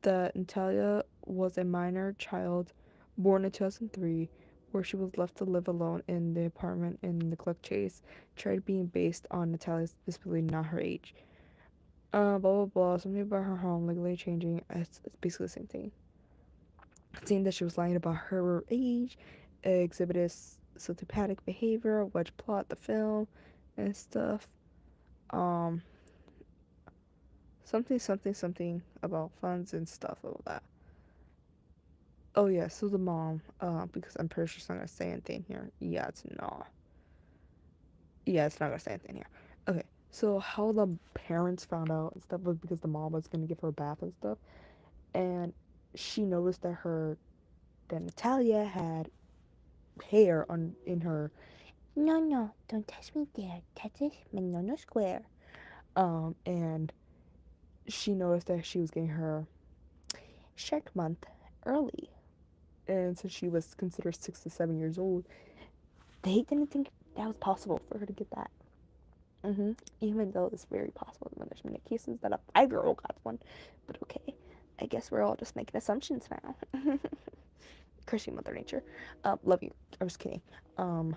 that Natalia was a minor child born in 2003, where she was left to live alone in the apartment in Neglect Chase, tried being based on Natalia's disability, not her age. Blah blah blah. Something about her home legally changing. It's basically the same thing. Seeing that she was lying about her age, exhibited sociopathic behavior, which plot the film and stuff. Um, something about funds and stuff, all that. Oh yeah, so the mom, because I'm pretty sure it's not gonna say anything here. Yeah, it's not. Yeah, it's not gonna say anything here. Okay, so how the parents found out and stuff was because the mom was gonna give her a bath and stuff, and she noticed that Natalia had hair on in her. No, no, don't touch me there. Touch my no square. And she noticed that she was getting her Shark Month early, and since she was considered 6 to 7 years old, they didn't think that was possible for her to get that. Even though it's very possible when there's many cases that a 5-year-old got one. But okay, I guess we're all just making assumptions now. Curse you, Mother Nature. Love you. I was kidding. Um,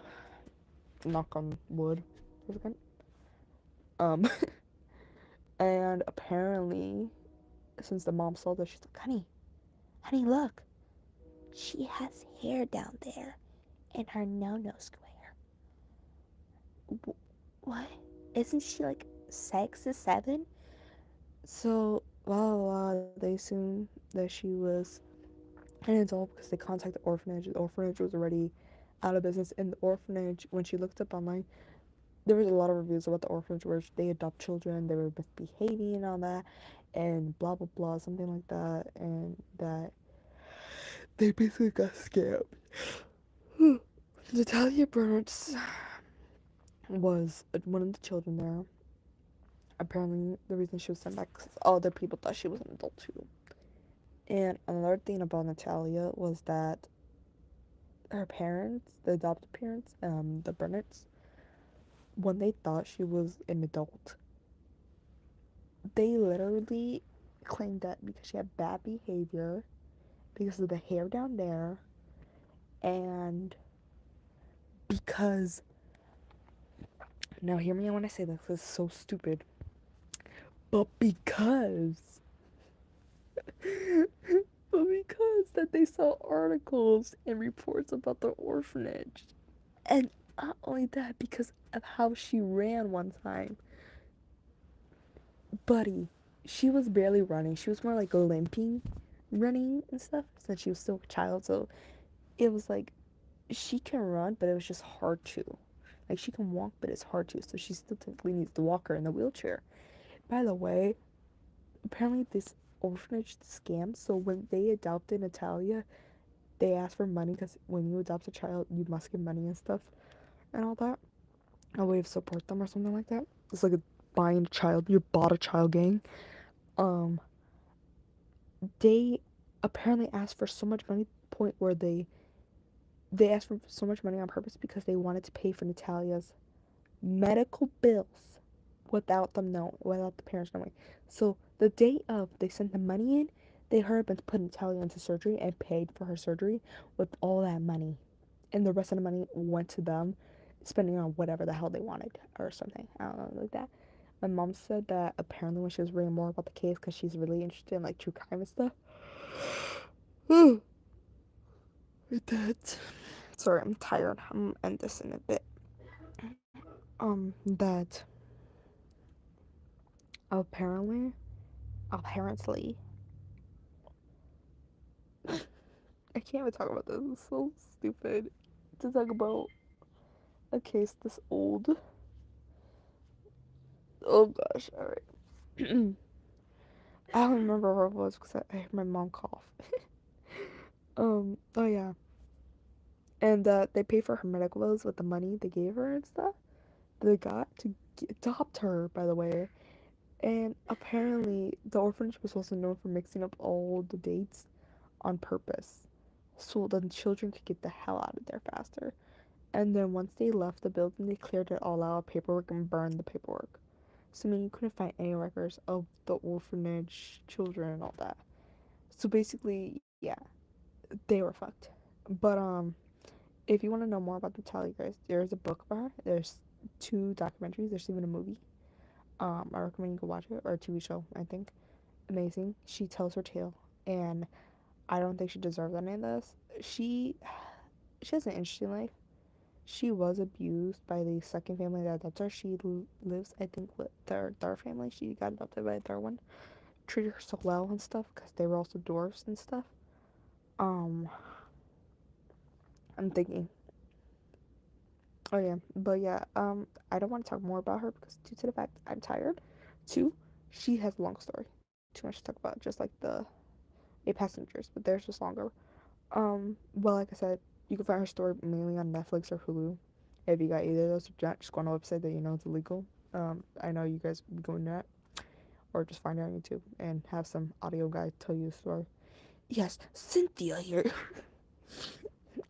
knock on wood for a second. Um, and apparently, since the mom saw that, she's like, honey, look. She has hair down there in her no square. What? Isn't she like 6 to 7? So, they assumed that she was an adult because they contacted the orphanage. The orphanage was already out of business. In the orphanage, when she looked up online, there was a lot of reviews about the orphanage where they adopt children, they were misbehaving and all that, and blah blah blah, something like that, and that they basically got scammed. Natalia Bernards was one of the children there. Apparently, the reason she was sent back is other people thought she was an adult too. And another thing about Natalia was that her parents, the adopted parents, the Bernards, when they thought she was an adult, they literally claimed that because she had bad behavior, because of the hair down there, and because, now hear me when I say this, this is so stupid, but because that they saw articles and reports about the orphanage. And not only that, because of how she ran one time. Buddy, she was barely running. She was more like limping, running and stuff, since she was still a child. So it was like she can run, but it was just hard to. Like she can walk, but it's hard to. So she still technically needs the walker in the wheelchair. By the way, apparently this orphanage scam. So when they adopted Natalia, they asked for money because when you adopt a child, you must give money and stuff and all that. A way to support them or something like that. It's like a buying a child. You bought a child gang. Um, they apparently asked for so much money, point where they asked for so much money on purpose because they wanted to pay for Natalia's medical bills without the parents knowing. So the day of they sent the money in, they hurried up and put Natalia into surgery and paid for her surgery with all that money. And the rest of the money went to them, spending on whatever the hell they wanted or something. I don't know, like that. My mom said that apparently when she was reading more about the case, because she's really interested in like true crime and stuff. With that, sorry, I'm tired. I'm gonna end this in a bit. That apparently, I can't even talk about this. It's so stupid to talk about a case this old. Oh gosh, alright. I don't remember where it was because I heard my mom cough. Oh yeah. And they pay for her medical bills with the money they gave her and stuff. They got to adopt her, by the way. And apparently, the orphanage was also known for mixing up all the dates on purpose so the children could get the hell out of there faster. And then once they left the building, they cleared it all out of paperwork and burned the paperwork. So, I mean, you couldn't find any records of the orphanage children and all that. So, basically, yeah, they were fucked. But, if you want to know more about Natalia Grace, there's a book about her. There's 2 documentaries. There's even a movie. I recommend you go watch it, or a TV show, I think. Amazing. She tells her tale, and I don't think she deserves any of this. She has an interesting life. She was abused by the second family that adopted her. She lives, I think, with their third family. She got adopted by the third one. Treated her so well and stuff because they were also dwarfs and stuff. Um, I'm thinking. Oh yeah, but yeah. I don't want to talk more about her because due to the fact I'm tired. 2, she has a long story. Too much to talk about. Just like the 8 passengers, but theirs was longer. Well, like I said, You can find her story mainly on Netflix or Hulu. If you got either of those, just go on a website that you know it's illegal. I know you guys be going that, or just find it on YouTube and have some audio guy tell you the story. Yes, Cynthia here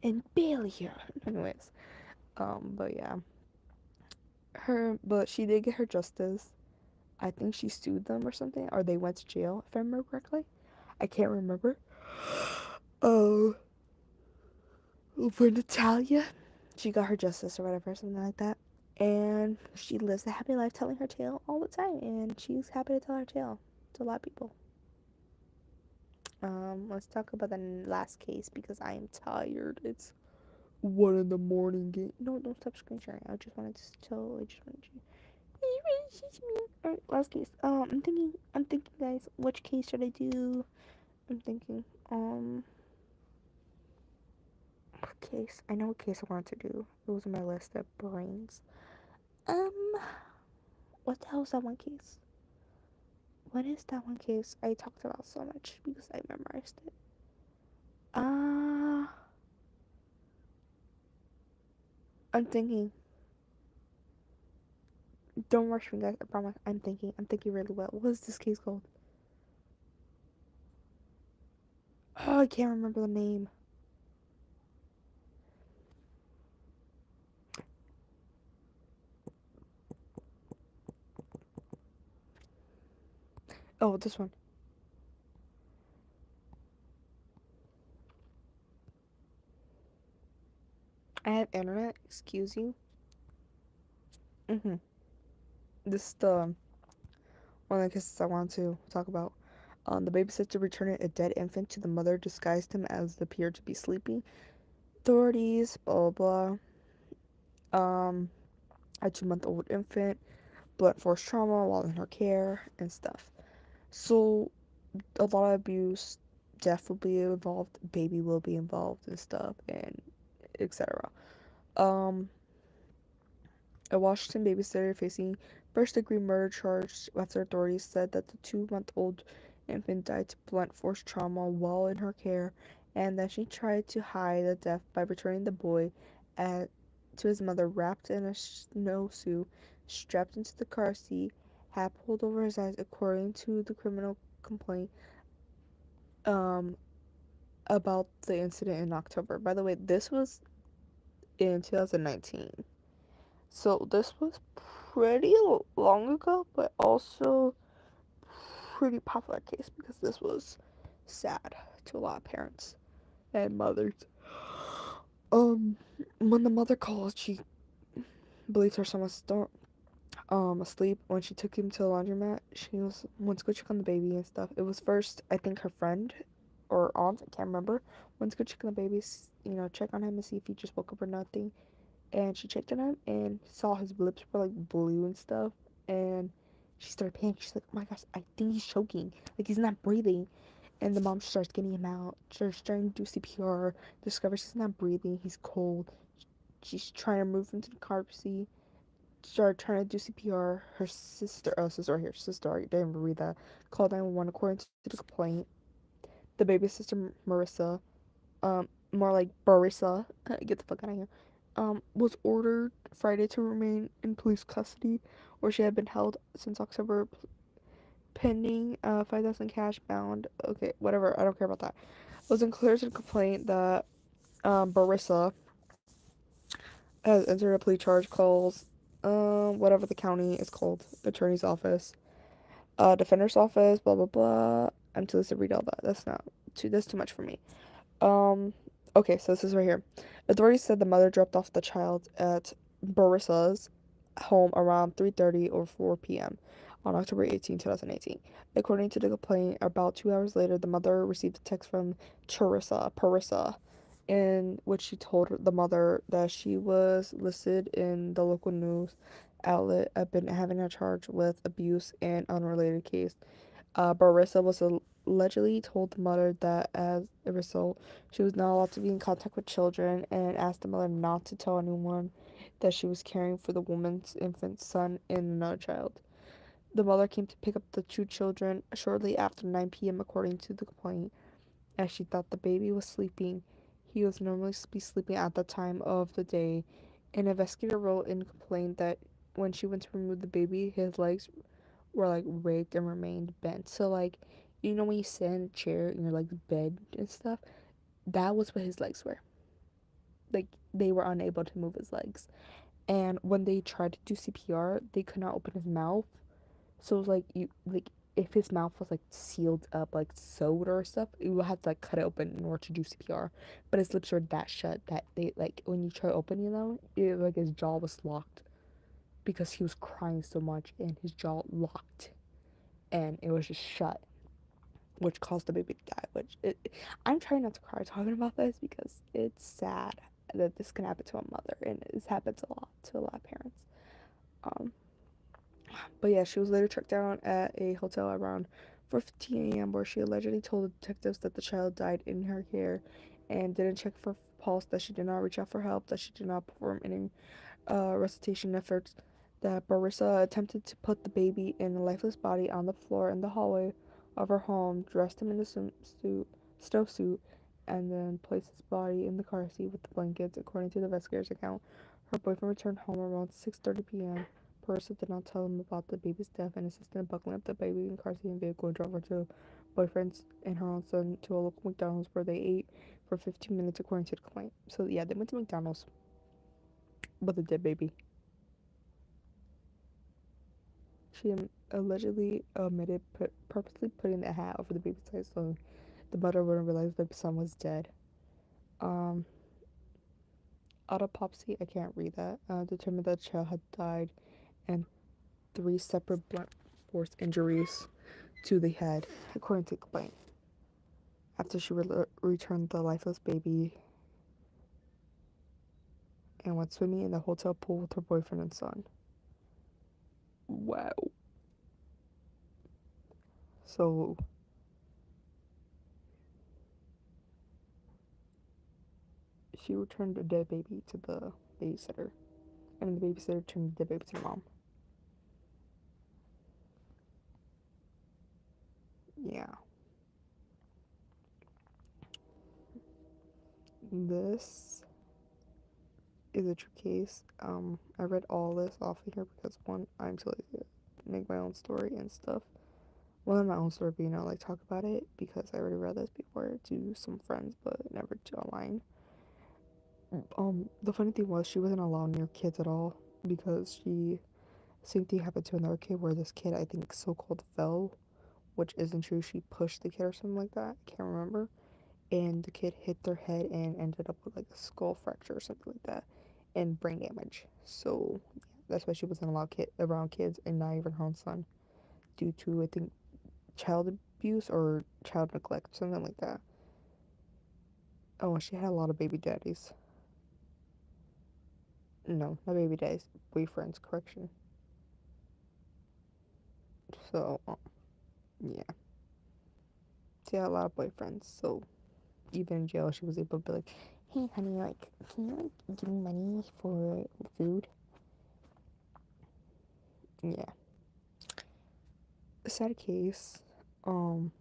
and Bailey here. Anyways, but yeah, but she did get her justice. I think she sued them or something, or they went to jail if I remember correctly. I can't remember. Oh, for Natalia, she got her justice or whatever, something like that. And she lives a happy life telling her tale all the time, and she's happy to tell her tale to a lot of people. Let's talk about the last case because I am tired. It's 1 in the morning. No, don't stop screen sharing. I just wanted to tell. I just wanted you. Alright, last case. I'm thinking, guys. Which case should I do? I'm thinking. What case? I know what case I wanted to do. It was on my list of brains. Um, what the hell is that one case? What is that one case I talked about so much because I memorized it? Uh, I'm thinking. Don't rush me, guys. I promise. I'm thinking. I'm thinking really well. What is this case called? Oh, I can't remember the name. Oh, this one. I have internet. Excuse you. This is the one of the cases I want to talk about. The babysitter returned a dead infant to the mother, disguised him as appeared to be sleeping. Authorities, blah blah blah. A 2-month-old infant, blunt force trauma while in her care and stuff. So a lot of abuse, death will be involved, baby will be involved and stuff, and etc. Um, a Washington babysitter facing first-degree murder charge after authorities said that the 2-month-old infant died to blunt force trauma while in her care, and that she tried to hide the death by returning the boy at, to his mother wrapped in a snowsuit, strapped into the car seat, hat pulled over his eyes, according to the criminal complaint um, about the incident in October. By the way, this was in 2019. So this was pretty long ago, but also pretty popular case because this was sad to a lot of parents and mothers. Um, when the mother called, she believes her son was still asleep. When she took him to the laundromat, she went to go check on the baby and stuff. It was first, I think, her friend or aunt, I can't remember, went to go check on the baby, check on him and see if he just woke up or nothing. And she checked on him and saw his lips were like blue and stuff. And she started panicking. She's like, "Oh my gosh, I think he's choking. Like he's not breathing." And the mom starts getting him out. Starts trying to do CPR. Discovers he's not breathing. He's cold. She's trying to move him to the car seat. Started trying to do CPR. Her sister, I didn't even read that. Called 911 according to the complaint. The baby sister, Marissa, more like Barissa, get the fuck out of here, was ordered Friday to remain in police custody, where she had been held since October, pending 5,000 cash bound. Okay, whatever. I don't care about that. It was included in a complaint that Barissa has entered a plea charge calls whatever the county is called, attorney's office, defender's office, blah blah blah. I'm too lazy to read all that. That's too much for me. Um, okay, so this is right here. Authorities said the mother dropped off the child at Barissa's home around 3:30 or 4 p.m. on October 18, 2018. According to the complaint, about 2 hours later, the mother received a text from Parissa, in which she told the mother that she was listed in the local news outlet had been having a charge with abuse and unrelated case. Barissa was allegedly told the mother that as a result, she was not allowed to be in contact with children and asked the mother not to tell anyone that she was caring for the woman's infant son and another child. The mother came to pick up the two children shortly after 9 p.m., according to the complaint, as she thought the baby was sleeping. he was normally be sleeping at the time of the day. An investigator wrote in complaint that when she went to remove the baby, his legs were like rigged and remained bent. So like, you know when you sit in a chair in your like bed and stuff, that was what his legs were. Like they were unable to move his legs. And when they tried to do CPR, they could not open his mouth. So it was like you like if his mouth was like sealed up like sewed or stuff, you would have to like cut it open in order to do CPR. But his lips were that shut that they like when you try opening them, it like his jaw was locked because he was crying so much and his jaw locked and it was just shut, which caused the baby to die. I'm trying not to cry talking about this because it's sad that this can happen to a mother and this happens a lot to a lot of parents. Um, But yeah, she was later tracked down at a hotel around 4:15 a.m. where she allegedly told the detectives that the child died in her care and didn't check for pulse, that she did not reach out for help, that she did not perform any resuscitation efforts, that Barissa attempted to put the baby in a lifeless body on the floor in the hallway of her home, dressed him in a snowsuit, and then placed his body in the car seat with the blankets. According to the investigator's account, her boyfriend returned home around 6:30 p.m. Barissa did not tell him about the baby's death and assisted in buckling up the baby in car seat and vehicle and drove her to boyfriend's and her own son to a local McDonald's where they ate for 15 minutes according to the complaint. So yeah, they went to McDonald's with a dead baby. She allegedly admitted purposely putting the hat over the baby's head so the mother wouldn't realize the son was dead. Um, Autopsy, I can't read that, determined that the child had died and three separate blunt force injuries to the head, according to the complaint. After she returned the lifeless baby and went swimming in the hotel pool with her boyfriend and son. Wow. So she returned a dead baby to the babysitter, and the babysitter returned the dead baby to the mom. Yeah. This is a true case. I read all this off of here because one, I'm too lazy to make my own story and stuff. Well, not my own story, but like talk about it because I already read this before to some friends, but never to online. The funny thing was she wasn't allowed near kids at all because same thing happened to another kid where this kid I think so-called fell, which isn't true. She pushed the kid or something like that. I can't remember. And the kid hit their head and ended up with like a skull fracture or something like that and brain damage. So yeah, that's why she wasn't allowed around kids and not even her own son due to I think child abuse or child neglect, something like that. Oh, she had a lot of baby daddies. No, not baby daddies, boyfriends, correction. So, yeah. She had a lot of boyfriends, so even in jail, she was able to be like, hey, honey, like, can you, like, give me money for food? Yeah. A sad case. Um,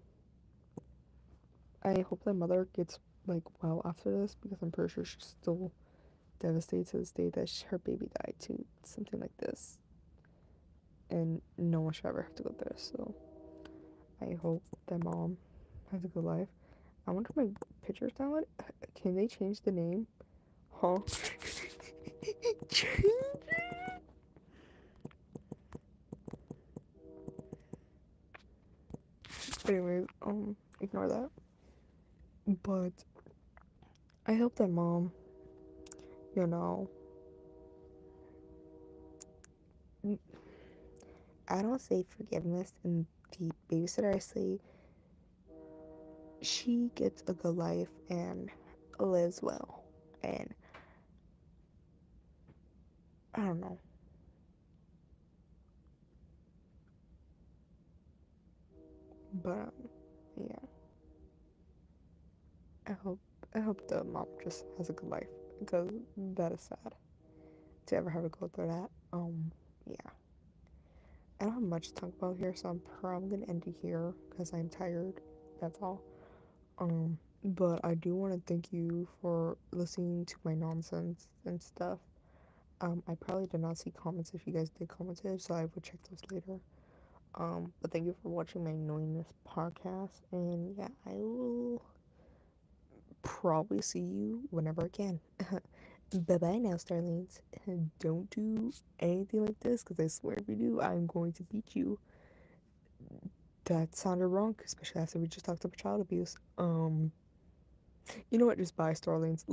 I hope that mother gets, like, well after this because I'm pretty sure she's still devastated to this day that her baby died to something like this. And no one should ever have to go through this, so I hope that mom has a good life. I wonder if my picture's downloaded. Can they change the name? Huh? Change it? Anyways, ignore that. But I hope that mom, you know, I don't say forgiveness and the babysitter, I say she gets a good life and lives well. And I don't know. But yeah. I hope I hope the mom just has a good life because that is sad to ever have to go through that. Yeah. I don't have much to talk about here, so I'm probably gonna end it here because I'm tired. That's all. But I do want to thank you for listening to my nonsense and stuff. I probably did not see comments if you guys did commented, so I will check those later. But thank you for watching my annoyingness podcast, and yeah, I will probably see you whenever I can. Bye bye now, Starlings. Don't do anything like this, because I swear if you do, I'm going to beat you. That sounded wrong, especially after we just talked about child abuse. You know what? Just bye, Starlings.